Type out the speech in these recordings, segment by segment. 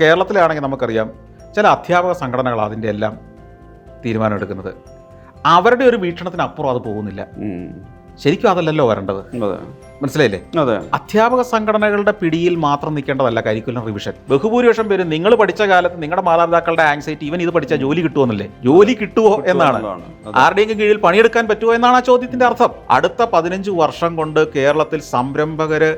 കേരളത്തിലാണെങ്കിൽ നമുക്കറിയാം ചില അധ്യാപക സംഘടനകൾ അതിൻ്റെ എല്ലാം തീരുമാനമെടുക്കുന്നത്. അവരുടെ ഒരു വീക്ഷണത്തിനപ്പുറം അത് പോകുന്നില്ല. ശരിക്കും അതല്ലല്ലോ വരേണ്ടത്. മനസ്സിലായില്ലേ? അധ്യാപക സംഘടനകളുടെ പിടിയിൽ മാത്രം നിൽക്കേണ്ടതല്ല കരിക്കുലം റിവിഷൻ. ബഹുഭൂരിപക്ഷം പേര് നിങ്ങൾ പഠിച്ച കാലത്ത് നിങ്ങളുടെ മാതാപിതാക്കളുടെ ആങ്സൈറ്റി ഇവൻ ഇത് പഠിച്ചാൽ ജോലി കിട്ടുമെന്നല്ലേ, ജോലി കിട്ടുമോ എന്നാണ്, ആരുടെയെങ്കിലും കീഴിൽ പണിയെടുക്കാൻ പറ്റുമോ എന്നാണ് ആ ചോദ്യത്തിന്റെ അർത്ഥം. അടുത്ത 15 വർഷം കൊണ്ട് കേരളത്തിൽ സംരംഭകര്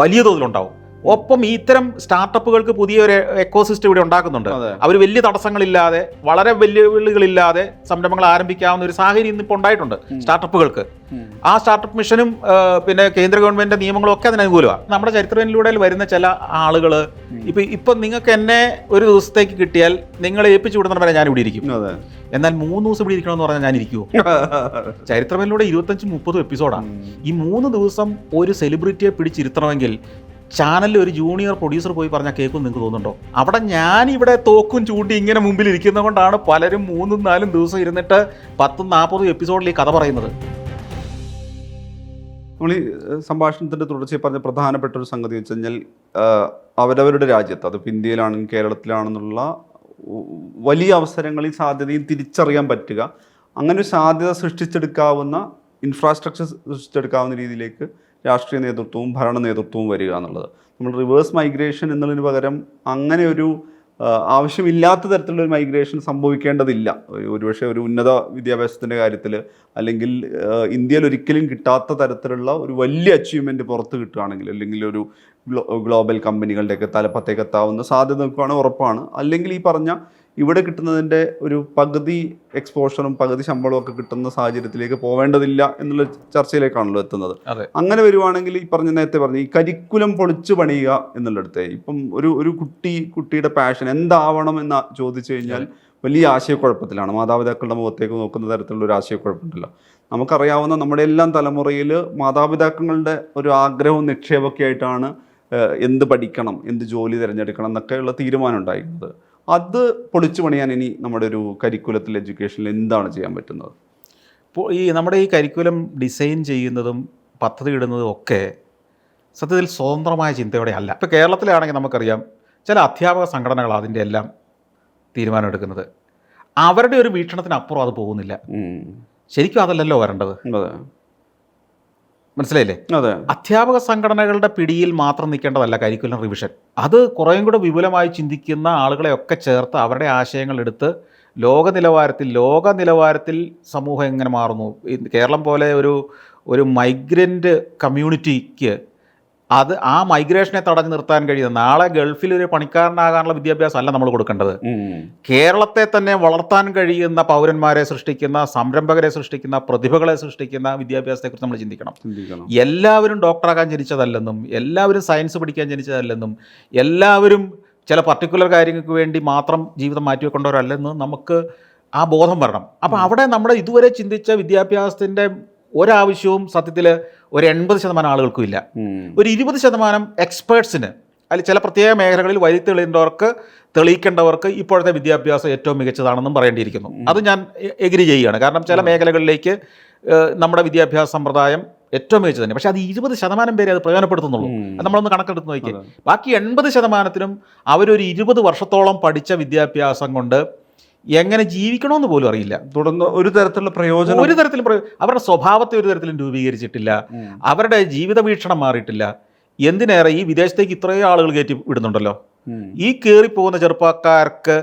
വലിയ തോതിലുണ്ടാവും. ഒപ്പം ഇത്തരം സ്റ്റാർട്ടപ്പുകൾക്ക് പുതിയൊരു എക്കോസിസ്റ്റം ഇവിടെ ഉണ്ടാക്കുന്നുണ്ട്. അവർ വലിയ തടസ്സങ്ങളില്ലാതെ, വളരെ വെല്ലുവിളികളില്ലാതെ സംരംഭങ്ങൾ ആരംഭിക്കാവുന്ന ഒരു സാഹചര്യം ഇന്നിപ്പോൾ ഉണ്ടായിട്ടുണ്ട് സ്റ്റാർട്ടപ്പുകൾക്ക്. ആ സ്റ്റാർട്ടപ്പ് മിഷനും പിന്നെ കേന്ദ്ര ഗവൺമെന്റിന്റെ നിയമങ്ങളും ഒക്കെ അതിന് അനുകൂലമാണ്. നമ്മുടെ ചരിത്രത്തിലൂടെ വരുന്ന ചില ആളുകൾ ഇപ്പം നിങ്ങൾക്ക് എന്നെ ഒരു ദിവസത്തേക്ക് കിട്ടിയാൽ നിങ്ങളെ ഏൽപ്പിച്ചു വിടുന്ന വരെ ഞാൻ ഇവിടെ ഇരിക്കും. എന്നാൽ 3 ദിവസം ഇവിടെ ഇരിക്കണമെന്ന് പറഞ്ഞാൽ ഞാൻ ഇരിക്കുമോ? ചരിത്രത്തിലൂടെ 25-30 എപ്പിസോഡാണ്. ഈ 3 ദിവസം ഒരു സെലിബ്രിറ്റിയെ പിടിച്ചിരുത്തണമെങ്കിൽ ചാനലിൽ ഒരു ജൂനിയർ പ്രൊഡ്യൂസർ പോയി പറഞ്ഞാൽ കേൾക്കും നിങ്ങൾക്ക് തോന്നുന്നുണ്ടോ? അവിടെ ഞാനിവിടെ തോക്കും ചൂണ്ടി ഇങ്ങനെ മുമ്പിൽ ഇരിക്കുന്നത് കൊണ്ടാണ് പലരും 3-4 ദിവസം ഇരുന്നിട്ട് 10-40 എപ്പിസോഡിൽ ഈ കഥ പറയുന്നത്. നമ്മൾ ഈ സംഭാഷണത്തിൻ്റെ തുടർച്ചയായി പറഞ്ഞ പ്രധാനപ്പെട്ട ഒരു സംഗതി വെച്ച് കഴിഞ്ഞാൽ അവരവരുടെ രാജ്യത്ത്, അതിപ്പോൾ ഇന്ത്യയിലാണെങ്കിലും കേരളത്തിലാണെന്നുള്ള വലിയ അവസരങ്ങളിൽ സാധ്യതയും തിരിച്ചറിയാൻ പറ്റുക, അങ്ങനെ ഒരു സാധ്യത സൃഷ്ടിച്ചെടുക്കാവുന്ന ഇൻഫ്രാസ്ട്രക്ചർ സൃഷ്ടിച്ചെടുക്കാവുന്ന രീതിയിലേക്ക് രാഷ്ട്രീയ നേതൃത്വവും ഭരണ നേതൃത്വവും വരിക എന്നുള്ളത്. നമ്മൾ റിവേഴ്സ് മൈഗ്രേഷൻ എന്നുള്ളതിന് പകരം അങ്ങനെ ഒരു ആവശ്യമില്ലാത്ത തരത്തിലുള്ള ഒരു മൈഗ്രേഷൻ സംഭവിക്കേണ്ടതില്ല. ഒരുപക്ഷെ ഒരു ഉന്നത വിദ്യാഭ്യാസത്തിൻ്റെ കാര്യത്തിൽ അല്ലെങ്കിൽ ഇന്ത്യയിൽ ഒരിക്കലും കിട്ടാത്ത തരത്തിലുള്ള ഒരു വലിയ അച്ചീവ്മെൻറ്റ് പുറത്ത് കിട്ടുകയാണെങ്കിൽ, അല്ലെങ്കിൽ ഒരു ഗ്ലോബൽ കമ്പനികളുടെയൊക്കെ തലപ്പത്തേക്ക് എത്താവുന്ന സാധ്യത നോക്കുകയാണെങ്കിൽ ഉറപ്പാണ്. അല്ലെങ്കിൽ ഈ പറഞ്ഞ ഇവിടെ കിട്ടുന്നതിൻ്റെ ഒരു പകുതി എക്സ്പോഷറും പകുതി ശമ്പളവും ഒക്കെ കിട്ടുന്ന സാഹചര്യത്തിലേക്ക് പോവേണ്ടതില്ല എന്നുള്ള ചർച്ചയിലേക്കാണല്ലോ എത്തുന്നത്. അങ്ങനെ വരുവാണെങ്കിൽ ഈ നേരത്തെ പറഞ്ഞ ഈ കരിക്കുലം പൊളിച്ചു പണിയുക എന്നുള്ളിടത്തെ ഇപ്പം ഒരു കുട്ടിയുടെ പാഷൻ എന്താവണം എന്ന് ചോദിച്ചു കഴിഞ്ഞാൽ വലിയ ആശയക്കുഴപ്പത്തിലാണ്. മാതാപിതാക്കളുടെ മുഖത്തേക്ക് നോക്കുന്ന തരത്തിലുള്ള ഒരു ആശയക്കുഴപ്പമുണ്ടല്ലോ. നമുക്കറിയാവുന്ന നമ്മുടെ എല്ലാം തലമുറയിൽ മാതാപിതാക്കളുടെ ഒരു ആഗ്രഹവും നിക്ഷേപമൊക്കെ ആയിട്ടാണ് എന്ത് പഠിക്കണം, എന്ത് ജോലി തിരഞ്ഞെടുക്കണം എന്നൊക്കെയുള്ള തീരുമാനം ഉണ്ടായിരുന്നത്. അത് പൊളിച്ചു പണിയാൻ ഇനി നമ്മുടെ ഒരു കരിക്കുലത്തിൽ എഡ്യൂക്കേഷനിൽ എന്താണ് ചെയ്യാൻ പറ്റുന്നത്? ഇപ്പോൾ നമ്മുടെ ഈ കരിക്കുലം ഡിസൈൻ ചെയ്യുന്നതും പദ്ധതി ഇടുന്നതും ഒക്കെ സത്യത്തിൽ സ്വതന്ത്രമായ ചിന്തയോടെ അല്ല. ഇപ്പോൾ കേരളത്തിലാണെങ്കിൽ നമുക്കറിയാം ചില അധ്യാപക സംഘടനകൾ അതിൻ്റെ എല്ലാം തീരുമാനമെടുക്കുന്നത്. അവരുടെ ഒരു വീക്ഷണത്തിനപ്പുറം അത് പോകുന്നില്ല. ശരിക്കും അതല്ലല്ലോ വരേണ്ടത്. മനസ്സിലായില്ലേ? അധ്യാപക സംഘടനകളുടെ പിടിയിൽ മാത്രം നിൽക്കേണ്ടതല്ല കരിക്കുലം റിവിഷൻ. അത് കുറേയും കൂടെ വിപുലമായി ചിന്തിക്കുന്ന ആളുകളെയൊക്കെ ചേർത്ത് അവരുടെ ആശയങ്ങൾ എടുത്ത് ലോക നിലവാരത്തിൽ സമൂഹം എങ്ങനെ മാറുന്നു, കേരളം പോലെ ഒരു മൈഗ്രൻ്റ് കമ്മ്യൂണിറ്റിക്ക് ആ മൈഗ്രേഷനെ തടഞ്ഞു നിർത്താൻ കഴിയുന്ന, നാളെ ഗൾഫിൽ ഒരു പണിക്കാരനാകാനുള്ള വിദ്യാഭ്യാസം അല്ല നമ്മൾ കൊടുക്കേണ്ടത്. കേരളത്തെ തന്നെ വളർത്താൻ കഴിയുന്ന പൗരന്മാരെ സൃഷ്ടിക്കുന്ന, സംരംഭകരെ സൃഷ്ടിക്കുന്ന, പ്രതിഭകളെ സൃഷ്ടിക്കുന്ന വിദ്യാഭ്യാസത്തെക്കുറിച്ച് നമ്മൾ ചിന്തിക്കണം. എല്ലാവരും ഡോക്ടറാകാൻ ജനിച്ചതല്ലെന്നും, എല്ലാവരും സയൻസ് പഠിക്കാൻ ജനിച്ചതല്ലെന്നും, എല്ലാവരും ചില പർട്ടിക്കുലർ കാര്യങ്ങൾക്ക് വേണ്ടി മാത്രം ജീവിതം മാറ്റിവെക്കേണ്ടവരല്ലെന്നും നമുക്ക് ആ ബോധം വരണം. അപ്പോൾ അവിടെ നമ്മുടെ ഇതുവരെ ചിന്തിച്ച വിദ്യാഭ്യാസത്തിൻ്റെ ഒരാവശ്യവും സത്യത്തിൽ ഒരു 80% ആളുകൾക്കും ഇല്ല. ഒരു 20% എക്സ്പേർട്സിന്, അല്ലെങ്കിൽ ചില പ്രത്യേക മേഖലകളിൽ തെളിയിക്കേണ്ടവർക്ക് ഇപ്പോഴത്തെ വിദ്യാഭ്യാസം ഏറ്റവും മികച്ചതാണെന്നും പറയേണ്ടിയിരിക്കുന്നു. അത് ഞാൻ എഗ്രി ചെയ്യുകയാണ്. കാരണം ചില മേഖലകളിലേക്ക് നമ്മുടെ വിദ്യാഭ്യാസ സമ്പ്രദായം ഏറ്റവും മികച്ചത് തന്നെ. പക്ഷേ അത് 20% പേരെ അത് പ്രയോജനപ്പെടുത്തുന്നുള്ളൂ. അത് നമ്മളൊന്ന് കണക്കെടുത്ത് നോക്കിയാൽ ബാക്കി 80%നും അവരൊരു 20 വർഷത്തോളം പഠിച്ച വിദ്യാഭ്യാസം കൊണ്ട് എങ്ങനെ ജീവിക്കണമെന്ന് പോലും അറിയില്ല. തുടർന്ന് ഒരു തരത്തിലും അവരുടെ സ്വഭാവത്തെ ഒരു തരത്തിലും രൂപീകരിച്ചിട്ടില്ല. അവരുടെ ജീവിത വീക്ഷണം മാറിയിട്ടില്ല. എന്തിനേറെ ഈ വിദേശത്തേക്ക് ഇത്രയും ആളുകൾ കയറ്റി വിടുന്നുണ്ടല്ലോ. ഈ കയറിപ്പോകുന്ന ചെറുപ്പക്കാർക്ക്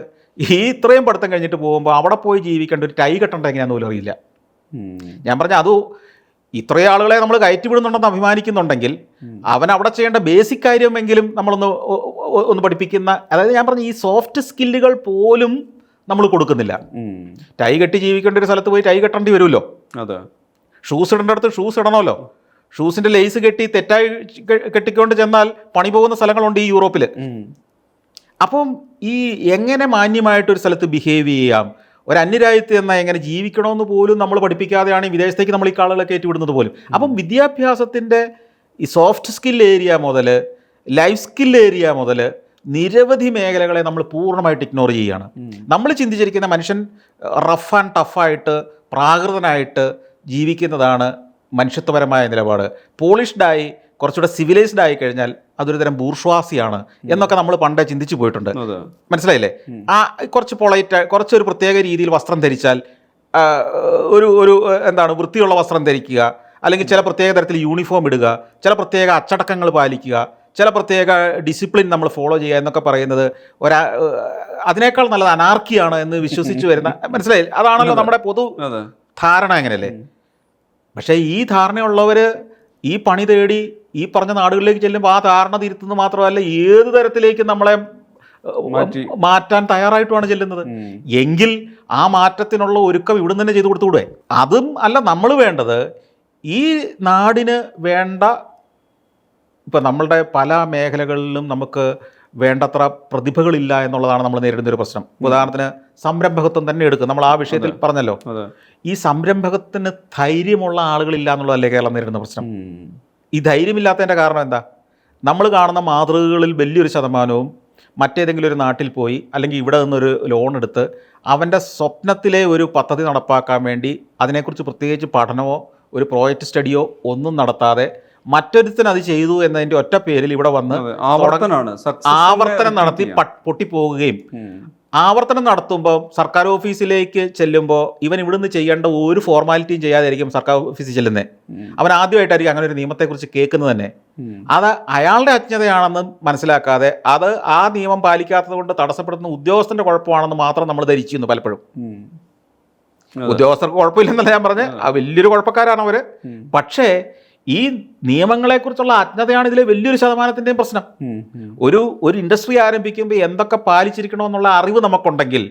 ഇത്രയും പഠിത്തം കഴിഞ്ഞിട്ട് പോകുമ്പോൾ അവിടെ പോയി ജീവിക്കേണ്ട ഒരു ടൈ കെട്ടേണ്ട എങ്ങനെയാണെന്ന് പോലും അറിയില്ല. ഞാൻ പറഞ്ഞ അത് ഇത്രയും ആളുകളെ നമ്മൾ കയറ്റി വിടുന്നുണ്ടെന്ന് അഭിമാനിക്കുന്നുണ്ടെങ്കിൽ അവൻ അവിടെ ചെയ്യേണ്ട ബേസിക് കാര്യമെങ്കിലും നമ്മളൊന്ന് പഠിപ്പിക്കുന്ന, അതായത് ഞാൻ പറഞ്ഞ ഈ സോഫ്റ്റ് സ്കില്ലുകൾ പോലും നമ്മൾ കൊടുക്കുന്നില്ല. ടൈ കെട്ടി ജീവിക്കേണ്ട ഒരു സ്ഥലത്ത് പോയി ടൈ കെട്ടേണ്ടി വരുമല്ലോ. ഷൂസ് ഇടേണ്ട അടുത്ത് ഷൂസ് ഇടണമല്ലോ. ഷൂസിൻ്റെ ലേസ് തെറ്റായി കെട്ടിക്കൊണ്ട് ചെന്നാൽ പണി പോകുന്ന സ്ഥലങ്ങളുണ്ട് ഈ യൂറോപ്പിൽ. അപ്പം ഈ എങ്ങനെ മാന്യമായിട്ടൊരു സ്ഥലത്ത് ബിഹേവ് ചെയ്യാം, ഒരു അന്യരാജ്യത്ത് എന്നാൽ എങ്ങനെ ജീവിക്കണമെന്ന് പോലും നമ്മൾ പഠിപ്പിക്കാതെയാണ് ഈ വിദേശത്തേക്ക് നമ്മൾ ഈ ആളുകളെ കയറ്റിവിടുന്നത് പോലും. അപ്പം വിദ്യാഭ്യാസത്തിൻ്റെ ഈ സോഫ്റ്റ് സ്കിൽ ഏരിയ മുതൽ ലൈഫ് സ്കിൽ ഏരിയ മുതൽ നിരവധി മേഖലകളെ നമ്മൾ പൂർണ്ണമായിട്ട് ഇഗ്നോർ ചെയ്യുകയാണ്. നമ്മൾ ചിന്തിച്ചിരിക്കുന്ന മനുഷ്യൻ റഫ് ആൻഡ് ടഫായിട്ട് പ്രാകൃതനായിട്ട് ജീവിക്കുന്നതാണ് മനുഷ്യത്വപരമായ നിലപാട്. പോളിഷ്ഡായി കുറച്ചുകൂടെ സിവിലൈസ്ഡ് ആയി കഴിഞ്ഞാൽ അതൊരു തരം ബൂർഷ്വാസിയാണ് എന്നൊക്കെ നമ്മൾ പണ്ടേ ചിന്തിച്ചു പോയിട്ടുണ്ട്. അതെ. മനസ്സിലായില്ലേ? കുറച്ച് പൊളൈറ്റ്, കുറച്ചൊരു പ്രത്യേക രീതിയിൽ വസ്ത്രം ധരിച്ചാൽ, ഒരു എന്താണ് വൃത്തിയുള്ള വസ്ത്രം ധരിക്കുക, അല്ലെങ്കിൽ ചില പ്രത്യേക തരത്തിൽ യൂണിഫോം ഇടുക, ചില പ്രത്യേക അച്ചടക്കങ്ങൾ പാലിക്കുക, ചില പ്രത്യേക ഡിസിപ്ലിൻ നമ്മൾ ഫോളോ ചെയ്യുക എന്നൊക്കെ പറയുന്നത് അതിനേക്കാൾ നല്ലത് അനാർക്കിയാണ് എന്ന് വിശ്വസിച്ച് വരുന്ന, മനസ്സിലായി? അതാണല്ലോ നമ്മുടെ പൊതു ധാരണ, അങ്ങനെയല്ലേ? പക്ഷേ ഈ ധാരണയുള്ളവർ ഈ പണി തേടി ഈ പറഞ്ഞ നാടുകളിലേക്ക് ചെല്ലുമ്പോൾ ആ ധാരണ തിരുത്തുന്നത് മാത്രമല്ല, ഏത് തരത്തിലേക്ക് നമ്മളെ മാറ്റാൻ തയ്യാറായിട്ടുമാണ് ചെല്ലുന്നത്. എങ്കിൽ ആ മാറ്റത്തിനുള്ള ഒരുക്കം ഇവിടുന്ന് തന്നെ ചെയ്തു കൊടുത്തുകൂടെ? അതും അല്ല നമ്മൾ വേണ്ടത്. ഈ നാടിന് വേണ്ട, ഇപ്പം നമ്മളുടെ പല മേഖലകളിലും നമുക്ക് വേണ്ടത്ര പ്രതിഭകളില്ല എന്നുള്ളതാണ് നമ്മൾ നേരിടുന്നൊരു പ്രശ്നം. ഉദാഹരണത്തിന് സംരംഭകത്വം തന്നെ എടുക്കും. നമ്മൾ ആ വിഷയത്തിൽ പറഞ്ഞല്ലോ, ഈ സംരംഭകത്തിന് ധൈര്യമുള്ള ആളുകളില്ല എന്നുള്ളതല്ലേ കേരളം നേരിടുന്ന പ്രശ്നം. ഈ ധൈര്യമില്ലാത്തതിൻ്റെ കാരണം എന്താ? നമ്മൾ കാണുന്ന മാതൃകകളിൽ വലിയൊരു ശതമാനവും മറ്റേതെങ്കിലും ഒരു നാട്ടിൽ പോയി അല്ലെങ്കിൽ ഇവിടെ നിന്നൊരു ലോൺ എടുത്ത് അവൻ്റെ സ്വപ്നത്തിലെ ഒരു പദ്ധതി നടപ്പാക്കാൻ വേണ്ടി അതിനെക്കുറിച്ച് പ്രത്യേകിച്ച് പഠനമോ ഒരു പ്രോജക്റ്റ് സ്റ്റഡിയോ ഒന്നും നടത്താതെ മറ്റൊരുത്തിന് അത് ചെയ്തു എന്നതിൻ്റെ ഒറ്റ പേരിൽ ഇവിടെ വന്ന് ആവർത്തനം നടത്തി പൊട്ടിപ്പോവുകയും, ആവർത്തനം നടത്തുമ്പോൾ സർക്കാർ ഓഫീസിലേക്ക് ചെല്ലുമ്പോൾ ഇവൻ ഇവിടുന്ന് ചെയ്യേണ്ട ഒരു ഫോർമാലിറ്റിയും ചെയ്യാതായിരിക്കും സർക്കാർ ഓഫീസിൽ ചെല്ലുന്നത്. അവൻ ആദ്യമായിട്ടായിരിക്കും അങ്ങനെ ഒരു നിയമത്തെക്കുറിച്ച് കേൾക്കുന്നത് തന്നെ. അത് അയാളുടെ അജ്ഞതയാണെന്ന് മനസ്സിലാക്കാതെ അത് ആ നിയമം പാലിക്കാത്തത് കൊണ്ട് തടസ്സപ്പെടുത്തുന്ന ഉദ്യോഗസ്ഥൻ്റെ കുഴപ്പമാണെന്ന് മാത്രം നമ്മൾ ധരിച്ചിരുന്നു പലപ്പോഴും. ഉദ്യോഗസ്ഥർക്ക് കുഴപ്പമില്ലെന്നല്ല ഞാൻ പറഞ്ഞ്, ആ വലിയൊരു കുഴപ്പക്കാരാണ് അവർ. പക്ഷേ ഈ നിയമങ്ങളെക്കുറിച്ചുള്ള അജ്ഞതയാണ് ഇതിലെ വലിയൊരു ശതമാനത്തിൻ്റെയും പ്രശ്നം. ഒരു ഇൻഡസ്ട്രി ആരംഭിക്കുമ്പോൾ എന്തൊക്കെ പാലിച്ചിരിക്കണമെന്നുള്ള അറിവ് നമുക്കുണ്ടെങ്കിൽ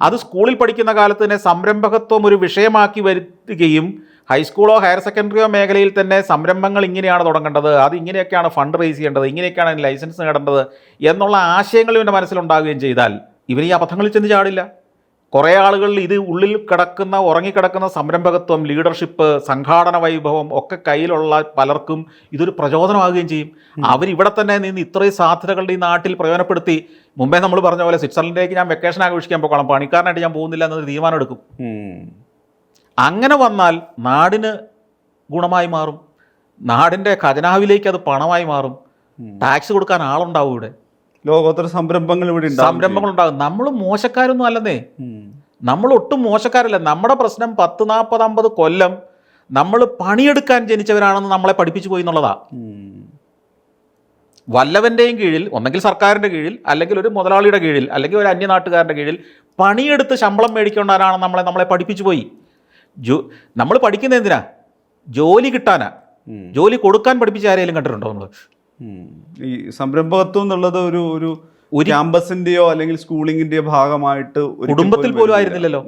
അത് സ്കൂളിൽ പഠിക്കുന്ന കാലത്ത് തന്നെ സംരംഭകത്വം ഒരു വിഷയമാക്കി വരുത്തുകയും ഹൈസ്കൂളോ ഹയർ സെക്കൻഡറിയോ മേഖലയിൽ തന്നെ സംരംഭങ്ങൾ ഇങ്ങനെയാണ് തുടങ്ങേണ്ടത്, അത് ഇങ്ങനെയൊക്കെയാണ് ഫണ്ട് റേസ് ചെയ്യേണ്ടത്, ഇങ്ങനെയൊക്കെയാണ് അതിന് ലൈസൻസ് നേടേണ്ടത് എന്നുള്ള ആശയങ്ങൾ ഇവൻ്റെ മനസ്സിലുണ്ടാവുകയും ചെയ്താൽ ഇവൻ ഈ അബദ്ധങ്ങളിൽ ചെന്ന് ചാടില്ല. കുറേ ആളുകളിൽ ഇത് ഉള്ളിൽ കിടക്കുന്ന ഉറങ്ങിക്കിടക്കുന്ന സംരംഭകത്വം, ലീഡർഷിപ്പ്, സംഘാടന വൈഭവം ഒക്കെ കയ്യിലുള്ള പലർക്കും ഇതൊരു പ്രചോദനമാകുകയും ചെയ്യും. അവരിവിടെ തന്നെ നിന്ന് ഇത്രയും സാധ്യതകളുടെ ഈ നാട്ടിൽ പ്രയോജനപ്പെടുത്തി, മുമ്പേ നമ്മൾ പറഞ്ഞ പോലെ സ്വിറ്റ്സർലൻഡിലേക്ക് ഞാൻ വെക്കേഷൻ ആഘോഷിക്കാൻ പോകണം, പണിക്കാരനായിട്ട് ഞാൻ പോകുന്നില്ല എന്നൊരു തീരുമാനം എടുക്കും. അങ്ങനെ വന്നാൽ നാടിന് ഗുണമായി മാറും, നാടിൻ്റെ ഖജനാവിലേക്ക് അത് പണമായി മാറും, ടാക്സ് കൊടുക്കാൻ ആളുണ്ടാവും, ഇവിടെ ലോകോത്തര സംരംഭങ്ങൾ ഉണ്ടാകും. നമ്മൾ മോശക്കാരൊന്നും അല്ലെന്നേ, നമ്മൾ ഒട്ടും മോശക്കാരല്ല. നമ്മുടെ പ്രശ്നം 10, 40, 50 കൊല്ലം നമ്മൾ പണിയെടുക്കാൻ ജനിച്ചവരാണെന്ന് നമ്മളെ പഠിപ്പിച്ചു പോയി എന്നുള്ളതാ. വല്ലവൻ്റെയും കീഴിൽ, ഒന്നെങ്കിൽ സർക്കാരിൻ്റെ കീഴിൽ, അല്ലെങ്കിൽ ഒരു മുതലാളിയുടെ കീഴിൽ, അല്ലെങ്കിൽ ഒരു അന്യനാട്ടുകാരുടെ കീഴിൽ പണിയെടുത്ത് ശമ്പളം മേടിക്കേണ്ടവരാണ് നമ്മളെ പഠിപ്പിച്ചു പോയി. നമ്മൾ പഠിക്കുന്നത് എന്തിനാ? ജോലി കിട്ടാനാ. ജോലി കൊടുക്കാൻ പഠിപ്പിച്ച ആരെങ്കിലും കണ്ടിട്ടുണ്ടോ നമ്മൾ? ഈ സംരംഭകത്വം എന്നുള്ളത് ഒരു ക്യാമ്പസിന്റെയോ അല്ലെങ്കിൽ സ്കൂളിങ്ങിന്റെയോ ഭാഗമായിട്ട് കുടുംബത്തിൽ പോലും ആയിരുന്നില്ലല്ലോ.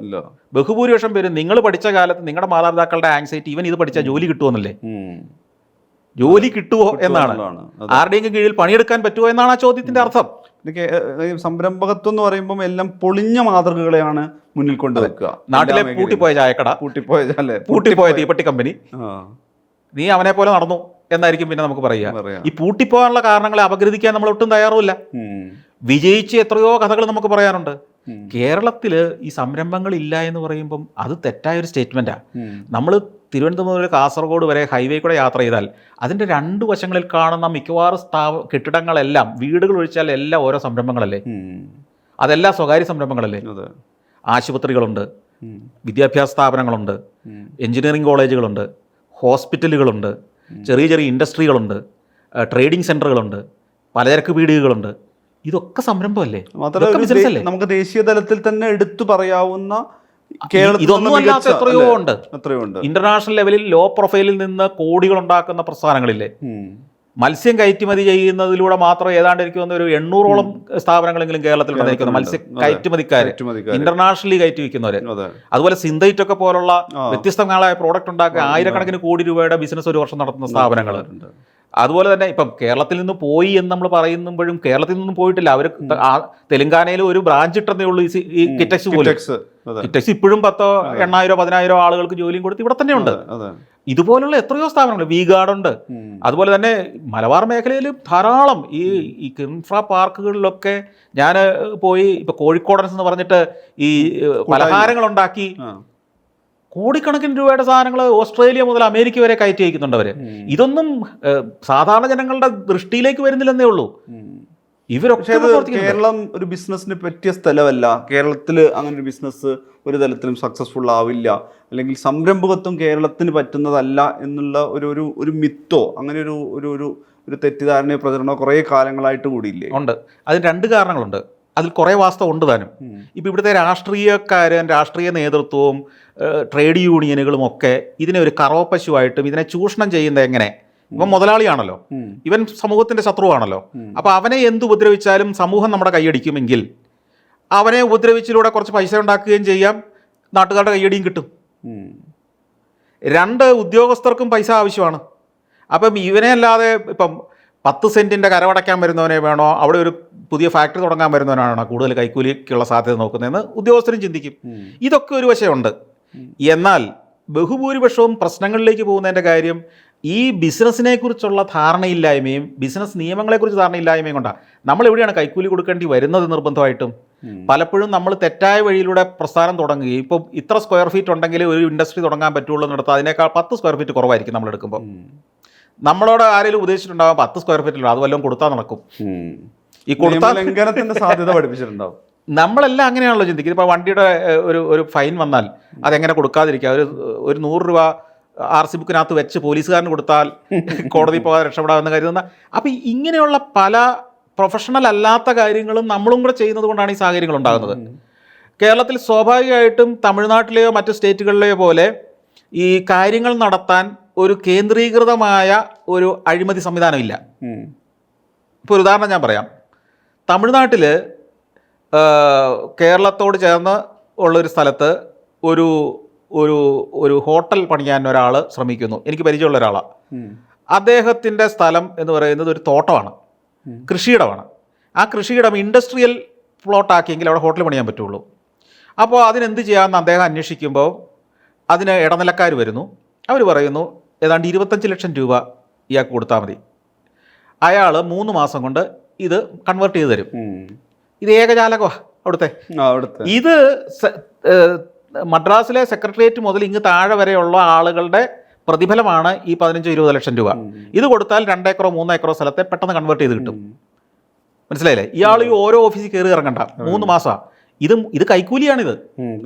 ബഹുഭൂരിപക്ഷം പേരും നിങ്ങൾ പഠിച്ച കാലത്ത് നിങ്ങളുടെ മാതാപിതാക്കളുടെ ആങ്സൈറ്റി ഇവൻ ഇത് പഠിച്ചാൽ ജോലി കിട്ടുമെന്നല്ലേ. ജോലി കിട്ടുമോ എന്നാണ്, ആരുടെയെങ്കിലും കീഴിൽ പണിയെടുക്കാൻ പറ്റുമോ എന്നാണ് ആ ചോദ്യത്തിന്റെ അർത്ഥം. സംരംഭകത്വം എന്ന് പറയുമ്പോൾ എല്ലാം പൊളിഞ്ഞ മാതൃകകളെയാണ് മുന്നിൽ കൊണ്ടുവെക്കുക. നാട്ടിലെ പൂട്ടിപ്പോയ ചായക്കട, പൂട്ടിപ്പോയ തീപ്പെട്ടി കമ്പനി, നീ അവനെ പോലെ നടന്നു എന്നായിരിക്കും പിന്നെ നമുക്ക് പറയുക. ഈ പൂട്ടിപ്പോകാനുള്ള കാരണങ്ങളെ അപഗ്രഥിക്കാൻ നമ്മൾ ഒട്ടും തയ്യാറുമില്ല. വിജയിച്ച് എത്രയോ കഥകൾ നമുക്ക് പറയാനുണ്ട്. കേരളത്തിൽ ഈ സംരംഭങ്ങൾ ഇല്ല എന്ന് പറയുമ്പം അത് തെറ്റായൊരു സ്റ്റേറ്റ്മെൻറ്റാണ്. നമ്മൾ തിരുവനന്തപുരം മുതൽ കാസർഗോഡ് വരെ ഹൈവേ കൂടെ യാത്ര ചെയ്താൽ അതിൻ്റെ 2 വശങ്ങളിൽ കാണുന്ന മിക്കവാറും കെട്ടിടങ്ങളെല്ലാം, വീടുകൾ ഒഴിച്ചാൽ എല്ലാം ഓരോ സംരംഭങ്ങളല്ലേ. അതെല്ലാം സ്വകാര്യ സംരംഭങ്ങളല്ലേ. ആശുപത്രികളുണ്ട്, വിദ്യാഭ്യാസ സ്ഥാപനങ്ങളുണ്ട്, എഞ്ചിനീയറിംഗ് കോളേജുകളുണ്ട്, ഹോസ്പിറ്റലുകളുണ്ട്, ചെറിയ ചെറിയ ഇൻഡസ്ട്രികളുണ്ട്, ട്രേഡിംഗ് സെൻ്ററുകളുണ്ട്, പലചരക്ക് പീടികകളുണ്ട്. ഇതൊക്കെ സംരംഭമല്ലേ, ബിസിനസ്സല്ലേ. നമുക്ക് ദേശീയ തലത്തിൽ തന്നെ എടുത്തു പറയാവുന്ന ഇതൊന്നും അല്ലാത്ത എത്രയോ ഉണ്ട്. ഇന്റർനാഷണൽ ലെവലിൽ ലോ പ്രൊഫൈലിൽ നിന്ന് കോടികൾ ഉണ്ടാക്കുന്ന പ്രസ്ഥാനങ്ങളില്ലേ. മത്സ്യം കയറ്റുമതി ചെയ്യുന്നതിലൂടെ മാത്രം ഏതാണ്ട് എനിക്ക് തോന്നുന്ന ഒരു 800ഓളം സ്ഥാപനങ്ങളെങ്കിലും കേരളത്തിൽ മത്സ്യ കയറ്റുമതിക്കാർ, ഇന്റർനാഷണലി കയറ്റി വയ്ക്കുന്നവര്. അതുപോലെ സിന്തൈറ്റ് ഒക്കെ പോലുള്ള വ്യത്യസ്തങ്ങളായ പ്രോഡക്റ്റ് ഉണ്ടാക്കുക ആയിരക്കണക്കിന് കോടി രൂപയുടെ ബിസിനസ് ഒരു വർഷം നടത്തുന്ന സ്ഥാപനങ്ങൾ. അതുപോലെ തന്നെ ഇപ്പം കേരളത്തിൽ നിന്ന് പോയി എന്ന് നമ്മൾ പറയുമ്പോഴും കേരളത്തിൽ നിന്നും പോയിട്ടില്ല. അവർ തെലങ്കാനയിൽ ഒരു ബ്രാഞ്ച് ഇട്ടതേ ഉള്ളൂ ഈ കിറ്റക്സ് പോലും. കിറ്റക്സ് ഇപ്പോഴും 10,000, 8,000, 10,000 ആളുകൾക്ക് ജോലിയും കൊടുത്ത് ഇവിടെ തന്നെയുണ്ട്. ഇതുപോലുള്ള എത്രയോ സ്ഥാപനങ്ങൾ, വി ഗാർഡുണ്ട്. അതുപോലെ തന്നെ മലബാർ മേഖലയിൽ ധാരാളം ഈ ഇൻഫ്രാ പാർക്കുകളിലൊക്കെ ഞാൻ പോയി. ഇപ്പൊ കോഴിക്കോടൻസ് എന്ന് പറഞ്ഞിട്ട് ഈ പലഹാരങ്ങൾ ഉണ്ടാക്കി കോടിക്കണക്കിന് രൂപയുടെ സാധനങ്ങൾ ഓസ്ട്രേലിയ മുതൽ അമേരിക്ക വരെ കയറ്റി അയക്കുന്നുണ്ട് അവർ. ഇതൊന്നും സാധാരണ ജനങ്ങളുടെ ദൃഷ്ടിയിലേക്ക് വരുന്നില്ലെന്നേ ഉള്ളൂ. ഇവരൊക്കെ കേരളം ഒരു ബിസിനസ്സിന് പറ്റിയ സ്ഥലമല്ല. കേരളത്തിൽ അങ്ങനെ ഒരു ബിസിനസ് ഒരു തലത്തിലും സക്സസ്ഫുൾ ആവില്ല, അല്ലെങ്കിൽ സംരംഭകത്വം കേരളത്തിന് പറ്റുന്നതല്ല എന്നുള്ള ഒരു മിത്തോ അങ്ങനെ ഒരു തെറ്റിദ്ധാരണയോ പ്രചരണമോ കുറേ കാലങ്ങളായിട്ട് കൂടിയില്ലേ? ഉണ്ട്. അതിന് 2 കാരണങ്ങളുണ്ട്. അതിൽ കുറേ വാസ്തവം ഉണ്ട് താനും. ഇപ്പോൾ ഇവിടുത്തെ രാഷ്ട്രീയ നേതൃത്വവും ട്രേഡ് യൂണിയനുകളും ഒക്കെ ഇതിനെ ഒരു കറവപ്പശുവായിട്ടും ഇതിനെ ചൂഷണം ചെയ്യുന്നത് എങ്ങനെ? ഇവൻ മുതലാളിയാണല്ലോ, ഇവൻ സമൂഹത്തിന്റെ ശത്രുവാണല്ലോ. അപ്പോൾ അവനെ എന്ത് ഉപദ്രവിച്ചാലും സമൂഹം നമ്മുടെ കൈയടിക്കുമെങ്കിൽ അവനെ ഉപദ്രവിച്ചിലൂടെ കുറച്ച് പൈസ ഉണ്ടാക്കുകയും ചെയ്യാം, നാട്ടുകാരുടെ കൈയടിയും കിട്ടും. 2 ഉദ്യോഗസ്ഥർക്കും പൈസ ആവശ്യമാണ്. അപ്പം ഇവനെ അല്ലാതെ ഇപ്പം 10 സെൻറ്റിൻ്റെ കരമടയ്ക്കാൻ വരുന്നവനെ വേണോ, അവിടെ ഒരു പുതിയ ഫാക്ടറി തുടങ്ങാൻ വരുന്നവനാണോ കൂടുതൽ കൈക്കൂലിക്കുള്ള സാധ്യത നോക്കുന്നതെന്ന് ഉദ്യോഗസ്ഥരും ചിന്തിക്കും. ഇതൊക്കെ ഒരു വശമുണ്ട്. എന്നാൽ ബഹുഭൂരിപക്ഷവും പ്രശ്നങ്ങളിലേക്ക് പോകുന്നതിൻ്റെ കാര്യം ഈ ബിസിനസ്സിനെ കുറിച്ചുള്ള ധാരണയില്ലായ്മയും ബിസിനസ് നിയമങ്ങളെക്കുറിച്ച് ധാരണയില്ലായ്മയും കൊണ്ടാണ്. നമ്മൾ എവിടെയാണ് കൈക്കൂലി കൊടുക്കേണ്ടി വരുന്നത്? നിർബന്ധമായിട്ടും പലപ്പോഴും നമ്മൾ തെറ്റായ വഴിയിലൂടെ പ്രസ്ഥാനം തുടങ്ങുകയും ഇപ്പം ഇത്ര സ്ക്വയർ ഫീറ്റ് ഉണ്ടെങ്കിൽ ഒരു ഇൻഡസ്ട്രി തുടങ്ങാൻ പറ്റുള്ളൂ എന്നിടത്ത് അതിനേക്കാൾ 10 സ്ക്വയർ ഫീറ്റ് കുറവായിരിക്കും നമ്മൾ എടുക്കുമ്പോൾ. നമ്മളോട് ആരെങ്കിലും ഉദ്ദേശിച്ചിട്ടുണ്ടാകും 10 സ്ക്വയർ ഫീറ്റിലുള്ള അത് വല്ലതും കൊടുത്താൽ നടക്കും. ഈ കൊടുത്താൽ സാധ്യത പഠിപ്പിച്ചിട്ടുണ്ടാവും. നമ്മളെല്ലാം അങ്ങനെയാണല്ലോ ചിന്തിക്കുന്നത്. ഇപ്പോൾ വണ്ടിയുടെ ഒരു ഫൈൻ വന്നാൽ അതെങ്ങനെ കൊടുക്കാതിരിക്കുക? ഒരു 100 രൂപ RC ബുക്കിനകത്ത് വെച്ച് പോലീസുകാരന് കൊടുത്താൽ കോടതി പോകാതെ രക്ഷപ്പെടാമെന്ന് കരുതുന്ന. അപ്പം ഇങ്ങനെയുള്ള പല പ്രൊഫഷണൽ അല്ലാത്ത കാര്യങ്ങളും നമ്മളും കൂടെ ചെയ്യുന്നത് കൊണ്ടാണ് ഈ സാഹചര്യങ്ങൾ ഉണ്ടാകുന്നത്. കേരളത്തിൽ സ്വാഭാവികമായിട്ടും തമിഴ്നാട്ടിലെയോ മറ്റ് സ്റ്റേറ്റുകളിലെയോ പോലെ ഈ കാര്യങ്ങൾ നടത്താൻ ഒരു കേന്ദ്രീകൃതമായ ഒരു അഴിമതി സംവിധാനമില്ല. ഇപ്പോൾ ഒരു ഉദാഹരണം ഞാൻ പറയാം. തമിഴ്നാട്ടിൽ കേരളത്തോട് ചേർന്ന് ഉള്ളൊരു സ്ഥലത്ത് ഒരു ഹോട്ടൽ പണിയാൻ ഒരാൾ ശ്രമിക്കുന്നു. എനിക്ക് പരിചയമുള്ള ഒരാളാണ്. അദ്ദേഹത്തിൻ്റെ സ്ഥലം എന്ന് പറയുന്നത് ഒരു തോട്ടമാണ്, കൃഷിയിടമാണ്. ആ കൃഷിയിടം ഇൻഡസ്ട്രിയൽ പ്ലോട്ടാക്കിയെങ്കിൽ അവിടെ ഹോട്ടൽ പണിയാൻ പറ്റുള്ളൂ. അപ്പോൾ അതിനെന്ത് ചെയ്യാമെന്ന് അദ്ദേഹം അന്വേഷിക്കുമ്പോൾ അതിന് ഇടനിലക്കാർ വരുന്നു. അവർ പറയുന്നു ഏതാണ്ട് 25 ലക്ഷം രൂപ ഇയാൾക്ക് കൊടുത്താൽ മതി, അയാൾ 3 മാസം കൊണ്ട് ഇത് കൺവേർട്ട് ചെയ്ത് തരും. ഇത് ഏകജാലകമാണ് അവിടുത്തെ. ഇത് മദ്രാസിലെ സെക്രട്ടേറിയറ്റ് മുതൽ ഇങ്ങ് താഴെ വരെയുള്ള ആളുകളുടെ പ്രതിഫലമാണ് ഈ 15-20 ലക്ഷം രൂപ. ഇത് കൊടുത്താൽ 2 ഏക്കറോ 3 ഏക്കറോ സ്ഥലത്തെ പെട്ടെന്ന് കൺവേർട്ട് ചെയ്ത് കിട്ടും. മനസ്സിലായില്ലേ? ഇയാൾ ഈ ഓരോ ഓഫീസിൽ കയറി ഇറങ്ങണ്ട, 3 മാസമാണ്. ഇത് കൈക്കൂലിയാണിത്.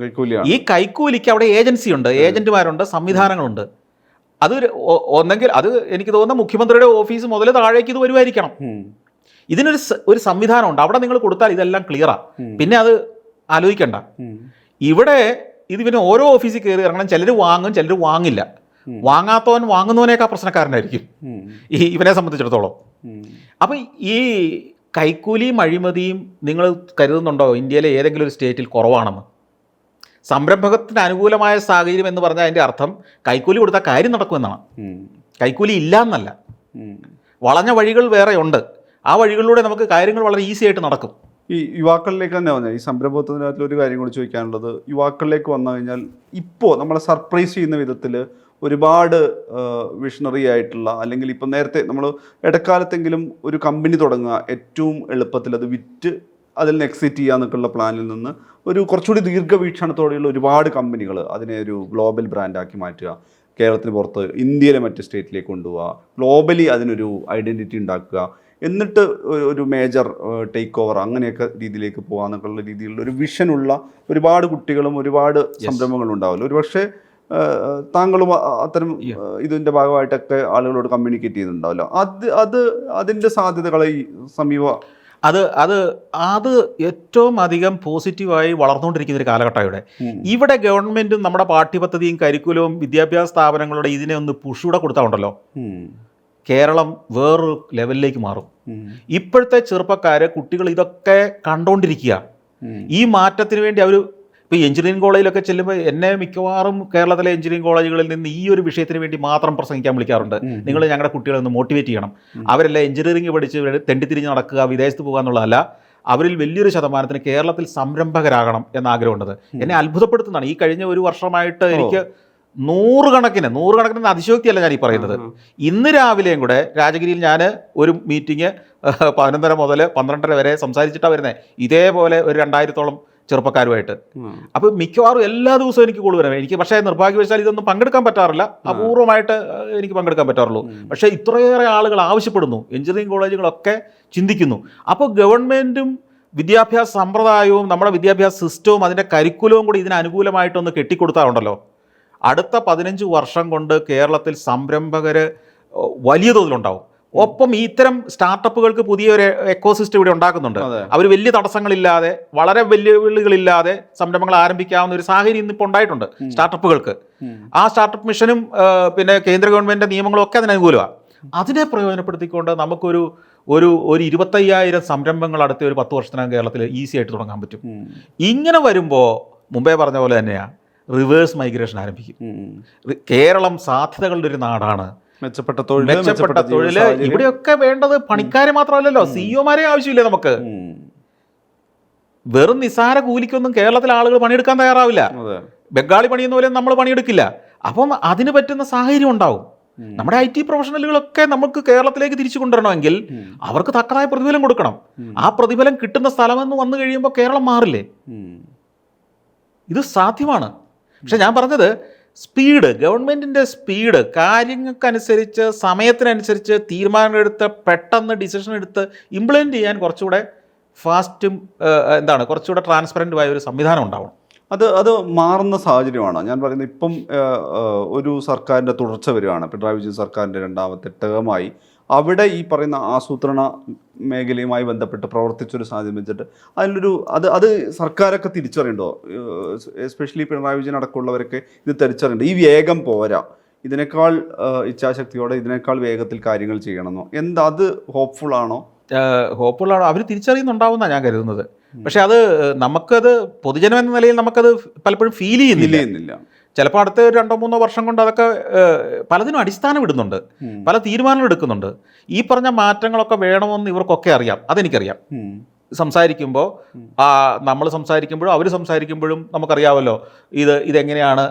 ഈ കൈക്കൂലിക്ക് അവിടെ ഏജൻസി ഉണ്ട്, ഏജന്റുമാരുണ്ട്, സംവിധാനങ്ങളുണ്ട്. അത് ഒന്നെങ്കിൽ അത് എനിക്ക് തോന്നുന്ന മുഖ്യമന്ത്രിയുടെ ഓഫീസ് മുതൽ താഴേക്ക് ഇത് വരുമായിരിക്കണം. ഇതിനൊരു സംവിധാനമുണ്ട്. അവിടെ നിങ്ങൾ കൊടുത്താൽ ഇതെല്ലാം ക്ലിയറാണ്, പിന്നെ അത് ആലോചിക്കണ്ട. ഇവിടെ പിന്നെ ഓരോ ഓഫീസിൽ കയറി ഇറങ്ങണം. ചിലർ വാങ്ങും, ചിലർ വാങ്ങില്ല. വാങ്ങാത്തവൻ വാങ്ങുന്നവനേക്കാൾ പ്രശ്നക്കാരനായിരിക്കും ഇവനെ സംബന്ധിച്ചിടത്തോളം. അപ്പം ഈ കൈക്കൂലിയും അഴിമതിയും നിങ്ങൾ കരുതുന്നുണ്ടോ ഇന്ത്യയിലെ ഏതെങ്കിലും ഒരു സ്റ്റേറ്റിൽ കുറവാണെന്ന്? സംരംഭകത്തിന് അനുകൂലമായ സാഹചര്യം എന്ന് പറഞ്ഞാൽ അതിൻ്റെ അർത്ഥം കൈക്കൂലി കൊടുത്താൽ കാര്യം നടക്കുമെന്നാണ്. കൈക്കൂലി ഇല്ല എന്നല്ല. വളഞ്ഞ വഴികൾ വേറെ ഉണ്ട്. ആ വഴികളിലൂടെ നമുക്ക് കാര്യങ്ങൾ വളരെ ഈസി ആയിട്ട് നടക്കും. ഈ യുവാക്കളിലേക്ക് തന്നെ വന്നത് ഈ സംരംഭത്തിനകത്തിൽ ഒരു കാര്യം കൂടി ചോദിക്കാനുള്ളത്, യുവാക്കളിലേക്ക് വന്നു കഴിഞ്ഞാൽ ഇപ്പോൾ നമ്മളെ സർപ്രൈസ് ചെയ്യുന്ന വിധത്തിൽ ഒരുപാട് വിഷണറി ആയിട്ടുള്ള, അല്ലെങ്കിൽ ഇപ്പം നേരത്തെ നമ്മൾ ഇടക്കാലത്തെങ്കിലും ഒരു കമ്പനി തുടങ്ങുക, ഏറ്റവും എളുപ്പത്തിൽ അത് വിറ്റ് അതിൽ നിന്ന് എക്സിറ്റ് ചെയ്യുക എന്നൊക്കെയുള്ള പ്ലാനിൽ നിന്ന് ഒരു കുറച്ചുകൂടി ദീർഘവീക്ഷണത്തോടെയുള്ള ഒരുപാട് കമ്പനികൾ അതിനെ ഒരു ഗ്ലോബൽ ബ്രാൻഡാക്കി മാറ്റുക, കേരളത്തിന് പുറത്ത് ഇന്ത്യയിലെ മറ്റ് സ്റ്റേറ്റിലേക്ക് കൊണ്ടുപോവുക, ഗ്ലോബലി അതിനൊരു ഐഡൻറ്റിറ്റി ഉണ്ടാക്കുക, എന്നിട്ട് ഒരു മേജർ ടേക്ക് ഓവർ അങ്ങനെയൊക്കെ രീതിയിലേക്ക് പോകാമെന്നൊക്കെയുള്ള രീതിയിലുള്ള ഒരു വിഷനുള്ള ഒരുപാട് കുട്ടികളും ഒരുപാട് സംരംഭങ്ങളും ഉണ്ടാവില്ല. ഒരു പക്ഷേ താങ്കളും അത്തരം ഇതിൻ്റെ ഭാഗമായിട്ടൊക്കെ ആളുകളോട് കമ്മ്യൂണിക്കേറ്റ് ചെയ്യുന്നുണ്ടാവല്ലോ. അതിൻ്റെ സാധ്യതകളെ ഈ സമീപ അത് ഏറ്റവും അധികം പോസിറ്റീവായി വളർന്നുകൊണ്ടിരിക്കുന്ന ഒരു കാലഘട്ടമാണ് ഇവിടെ. ഗവൺമെൻറ്റും നമ്മുടെ പാഠ്യപദ്ധതിയും കരിക്കുലവും വിദ്യാഭ്യാസ സ്ഥാപനങ്ങളുടെ ഇതിനെ ഒന്ന് പുഷൂടെ കൊടുത്താൽ കേരളം വേറൊരു ലെവലിലേക്ക് മാറും. ഇപ്പോഴത്തെ കുട്ടികൾ ഇതൊക്കെ കണ്ടുകൊണ്ടിരിക്കുക. ഈ മാറ്റത്തിന് വേണ്ടി അവർ ഇപ്പോൾ എഞ്ചിനീയറിംഗ് കോളേജിലൊക്കെ ചെല്ലുമ്പോൾ എന്നെ മിക്കവാറും കേരളത്തിലെ എഞ്ചിനീയറിംഗ് കോളേജുകളിൽ നിന്ന് ഈ ഒരു വിഷയത്തിന് വേണ്ടി മാത്രം പ്രസംഗിക്കാൻ വിളിക്കാറുണ്ട്. നിങ്ങൾ ഞങ്ങളുടെ കുട്ടികളെ ഒന്ന് മോട്ടിവേറ്റ് ചെയ്യണം. അവരെല്ലാം എഞ്ചിനീയറിംഗ് പഠിച്ച് തെണ്ടിത്തിരിഞ്ഞ് നടക്കുക, വിദേശത്ത് പോകുക എന്നുള്ളതല്ല. അവരിൽ വലിയൊരു ശതമാനത്തിന് കേരളത്തിൽ സംരംഭകരാകണം എന്ന ആഗ്രഹമുണ്ട്. എന്നെ അത്ഭുതപ്പെടുത്തുന്നതാണ്. ഈ കഴിഞ്ഞ ഒരു വർഷമായിട്ട് എനിക്ക് നൂറുകണക്കിന് അതിശയോക്തിയല്ല ഞാൻ ഈ പറയുന്നത്. ഇന്ന് രാവിലെയും കൂടെ രാജഗിരിയിൽ ഞാൻ ഒരു മീറ്റിംഗ് 11:30 മുതൽ 12:30 വരെ സംസാരിച്ചിട്ടാണ് വരുന്നത്. ഇതേപോലെ ഒരു 2000-ഓളം ചെറുപ്പക്കാരുമായിട്ട്. അപ്പോൾ മിക്കവാറും എല്ലാ ദിവസവും എനിക്ക് കോൾ വരാം. എനിക്ക് പക്ഷേ നിർഭാഗ്യവശാൽ ഇതൊന്നും പങ്കെടുക്കാൻ പറ്റാറില്ല, അപൂർവമായിട്ട് എനിക്ക് പങ്കെടുക്കാൻ പറ്റാറുള്ളൂ. പക്ഷേ ഇത്രയേറെ ആളുകൾ ആവശ്യപ്പെടുന്നു, എഞ്ചിനീയറിംഗ് കോളേജുകളൊക്കെ ചിന്തിക്കുന്നു. അപ്പോൾ ഗവൺമെൻറ്റും വിദ്യാഭ്യാസ സമ്പ്രദായവും നമ്മുടെ വിദ്യാഭ്യാസ സിസ്റ്റവും അതിൻ്റെ കരിക്കുലവും കൂടി ഇതിന് അനുകൂലമായിട്ടൊന്ന് കെട്ടിക്കൊടുത്താറുണ്ടല്ലോ, അടുത്ത 15 വർഷം കൊണ്ട് കേരളത്തിൽ സംരംഭകർ വലിയ തോതിലുണ്ടാവും. ഒപ്പം ഇത്തരം സ്റ്റാർട്ടപ്പുകൾക്ക് പുതിയൊരു എക്കോസിസ്റ്റം ഇവിടെ ഉണ്ടാക്കുന്നുണ്ട്. അവർ വലിയ തടസ്സങ്ങളില്ലാതെ, വളരെ വെല്ലുവിളികളില്ലാതെ സംരംഭങ്ങൾ ആരംഭിക്കാവുന്ന ഒരു സാഹചര്യം ഇന്നിപ്പോൾ ഉണ്ടായിട്ടുണ്ട് സ്റ്റാർട്ടപ്പുകൾക്ക്. ആ സ്റ്റാർട്ടപ്പ് മിഷനും പിന്നെ കേന്ദ്ര ഗവൺമെൻറ് നിയമങ്ങളും ഒക്കെ അതിന് അനുകൂലമാണ്. അതിനെ പ്രയോജനപ്പെടുത്തിക്കൊണ്ട് നമുക്കൊരു 25,000 സംരംഭങ്ങൾ അടുത്ത ഒരു 10 വർഷത്തിനകം കേരളത്തിൽ ഈസി ആയിട്ട് തുടങ്ങാൻ പറ്റും. ഇങ്ങനെ വരുമ്പോൾ മുമ്പേ പറഞ്ഞ പോലെ തന്നെയാണ് റിവേഴ്സ് മൈഗ്രേഷൻ ആരംഭിക്കും. കേരളം സാധ്യതകളുടെ ഒരു നാടാണ്. മെച്ചപ്പെട്ട തൊഴിൽ ഇവിടെയൊക്കെ വേണ്ടത് പണിക്കാരെ മാത്രമല്ലല്ലോ, സിഇഒമാരെ ആവശ്യമില്ല നമുക്ക്. വെറും നിസ്സാര കൂലിക്കൊന്നും കേരളത്തിലെ ആളുകൾ പണിയെടുക്കാൻ തയ്യാറാവില്ല. ബംഗാളി പണിയുന്ന പോലെ നമ്മൾ പണിയെടുക്കില്ല. അപ്പം അതിന് പറ്റുന്ന സാഹചര്യം ഉണ്ടാവും. നമ്മുടെ IT പ്രൊഫഷണലുകളൊക്കെ നമുക്ക് കേരളത്തിലേക്ക് തിരിച്ചു കൊണ്ടുവരണമെങ്കിൽ അവർക്ക് തക്കതായ പ്രതിഫലം കൊടുക്കണം. ആ പ്രതിഫലം കിട്ടുന്ന സ്ഥലമെന്ന് വന്നു കഴിയുമ്പോൾ കേരളം മാറില്ലേ? ഇത് സാധ്യമാണ്. പക്ഷെ ഞാൻ പറഞ്ഞത് സ്പീഡ്, ഗവൺമെൻറ്റിൻ്റെ സ്പീഡ്, കാര്യങ്ങൾക്കനുസരിച്ച് സമയത്തിനനുസരിച്ച് തീരുമാനമെടുത്ത് പെട്ടെന്ന് ഡിസിഷൻ എടുത്ത് ഇംപ്ലിമെൻറ്റ് ചെയ്യാൻ കുറച്ചുകൂടെ ഫാസ്റ്റും കുറച്ചുകൂടെ ട്രാൻസ്പെറൻറ്റുമായ ഒരു സംവിധാനം ഉണ്ടാവണം. അത് മാറുന്ന സാഹചര്യമാണ് ഞാൻ പറയുന്നത്. ഇപ്പം ഒരു സർക്കാരിൻ്റെ തുടർച്ച വരികയാണ്, പിണറായി വിജയൻ സർക്കാരിൻ്റെ 2ാമത്തെ ടേമായി. അവിടെ ഈ പറയുന്ന ആസൂത്രണ മേഖലയുമായി ബന്ധപ്പെട്ട് പ്രവർത്തിച്ചൊരു സാഹചര്യം വെച്ചിട്ട് അത് സർക്കാരൊക്കെ തിരിച്ചറിയണ്ടോ? എസ്പെഷ്യലി പിണറായി വിജയൻ അടക്കമുള്ളവരൊക്കെ ഇത് തിരിച്ചറിയണ്ടോ? ഈ വേഗം പോരാ, ഇതിനേക്കാൾ ഇച്ഛാശക്തിയോടെ ഇതിനേക്കാൾ വേഗത്തിൽ കാര്യങ്ങൾ ചെയ്യണമെന്നോ? അത് ഹോപ്പ്ഫുൾ ആണോ? അവർ തിരിച്ചറിയുന്നുണ്ടാവുമെന്നാണ് ഞാൻ കരുതുന്നത്. പക്ഷെ അത് നമുക്കത് പൊതുജനം എന്ന നിലയിൽ നമുക്കത് പലപ്പോഴും ഫീൽ ചെയ്യുന്നില്ല. ചിലപ്പോൾ അടുത്ത 2-3 വർഷം കൊണ്ട് അതൊക്കെ പലതിനും അടിസ്ഥാനം ഇടുന്നുണ്ട്, പല തീരുമാനങ്ങൾ എടുക്കുന്നുണ്ട്. ഈ പറഞ്ഞ മാറ്റങ്ങളൊക്കെ വേണമെന്ന് ഇവർക്കൊക്കെ അറിയാം, അതെനിക്കറിയാം. സംസാരിക്കുമ്പോൾ നമ്മൾ സംസാരിക്കുമ്പോഴും അവർ സംസാരിക്കുമ്പോഴും നമുക്കറിയാമല്ലോ ഇതെങ്ങനെയാണ്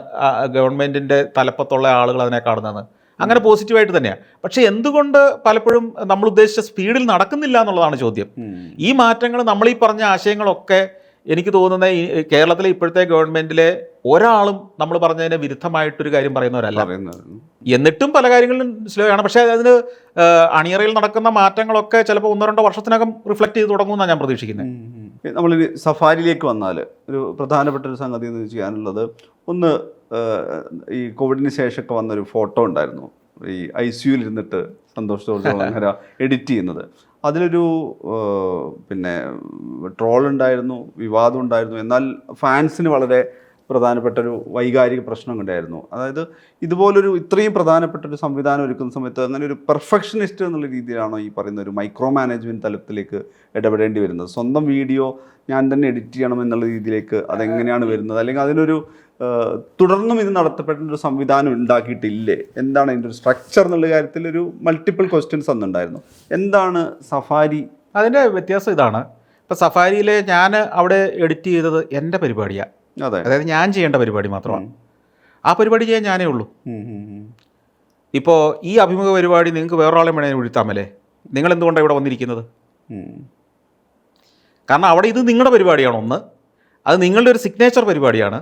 ഗവൺമെൻറ്റിൻ്റെ തലപ്പത്തുള്ള ആളുകൾ അതിനെ കാണുന്നതെന്ന്. അങ്ങനെ പോസിറ്റീവായിട്ട് തന്നെയാണ്. പക്ഷേ എന്തുകൊണ്ട് പലപ്പോഴും നമ്മൾ ഉദ്ദേശിച്ച സ്പീഡിൽ നടക്കുന്നില്ല എന്നുള്ളതാണ് ചോദ്യം. ഈ മാറ്റങ്ങൾ, നമ്മളീ പറഞ്ഞ ആശയങ്ങളൊക്കെ എനിക്ക് തോന്നുന്നത് കേരളത്തിലെ ഇപ്പോഴത്തെ ഗവൺമെൻറ്റിലെ ഒരാളും നമ്മൾ പറഞ്ഞതിന് വിരുദ്ധമായിട്ടൊരു കാര്യം പറയുന്നവരല്ല. എന്നിട്ടും പല കാര്യങ്ങളിലും സ്ലോ ആണ്. പക്ഷേ അതിന് അണിയറയിൽ നടക്കുന്ന മാറ്റങ്ങളൊക്കെ ചിലപ്പോൾ 1-2 വർഷത്തിനകം റിഫ്ലക്റ്റ് ചെയ്ത് തുടങ്ങുമെന്നാണ് ഞാൻ പ്രതീക്ഷിക്കുന്നത്. നമ്മൾ സഫാരിയിലേക്ക് വന്നാൽ ഒരു പ്രധാനപ്പെട്ട ഒരു സംഗതി എന്ന് ചെയ്യാനുള്ളത്, ഒന്ന് ഈ കോവിഡിന് ശേഷമൊക്കെ വന്നൊരു ഫോട്ടോ ഉണ്ടായിരുന്നു, ഈ ICUയിൽ ഇരുന്നിട്ട് സന്തോഷ് ജോർജ് കുളങ്ങര എഡിറ്റ് ചെയ്യുന്നത്. അതിലൊരു പിന്നെ ട്രോൾ ഉണ്ടായിരുന്നു, വിവാദം ഉണ്ടായിരുന്നു. എന്നാൽ ഫാൻസിന് വളരെ പ്രധാനപ്പെട്ടൊരു വൈകാരിക പ്രശ്നം ഉണ്ടായിരുന്നു. അതായത് ഇതുപോലൊരു ഇത്രയും പ്രധാനപ്പെട്ടൊരു സംവിധാനം ഒരുക്കുന്ന സമയത്ത് അങ്ങനെ ഒരു പെർഫെക്ഷനിസ്റ്റ് എന്നുള്ള രീതിയിലാണോ ഈ പറയുന്ന ഒരു മൈക്രോ മാനേജ്മെൻറ്റ് തലത്തിലേക്ക് ഇടപെടേണ്ടി വരുന്നത്? സ്വന്തം വീഡിയോ ഞാൻ തന്നെ എഡിറ്റ് ചെയ്യണം എന്നുള്ള രീതിയിലേക്ക് അതെങ്ങനെയാണ് വരുന്നത്? അല്ലെങ്കിൽ അതിനൊരു തുടർന്നും ഇത് നടത്തപ്പെട്ട ഒരു സംവിധാനം ഉണ്ടാക്കിയിട്ടില്ലേ? എന്താണ് അതിൻ്റെ ഒരു സ്ട്രക്ചർ എന്നുള്ള കാര്യത്തിൽ ഒരു മൾട്ടിപ്പിൾ ക്വസ്റ്റ്യൻസ് അന്നുണ്ടായിരുന്നു. എന്താണ് സഫാരി? അതിൻ്റെ വ്യത്യാസം ഇതാണ്. ഇപ്പോൾ സഫാരിയിൽ ഞാൻ അവിടെ എഡിറ്റ് ചെയ്തത് എൻ്റെ പരിപാടിയാണ്. അതായത് ഞാൻ ചെയ്യേണ്ട പരിപാടി മാത്രമാണ്. ആ പരിപാടി ചെയ്യാൻ ഞാനേ ഉള്ളൂ. ഇപ്പോൾ ഈ അഭിമുഖ പരിപാടി നിങ്ങൾക്ക് വേറൊരാളെ വേണേൽ വിഴുത്താമല്ലേ? നിങ്ങൾ എന്തുകൊണ്ടാണ് ഇവിടെ വന്നിരിക്കുന്നത്? കാരണം അവിടെ ഇത് നിങ്ങളുടെ പരിപാടിയാണ്. ഒന്ന്, അത് നിങ്ങളുടെ ഒരു സിഗ്നേച്ചർ പരിപാടിയാണ്.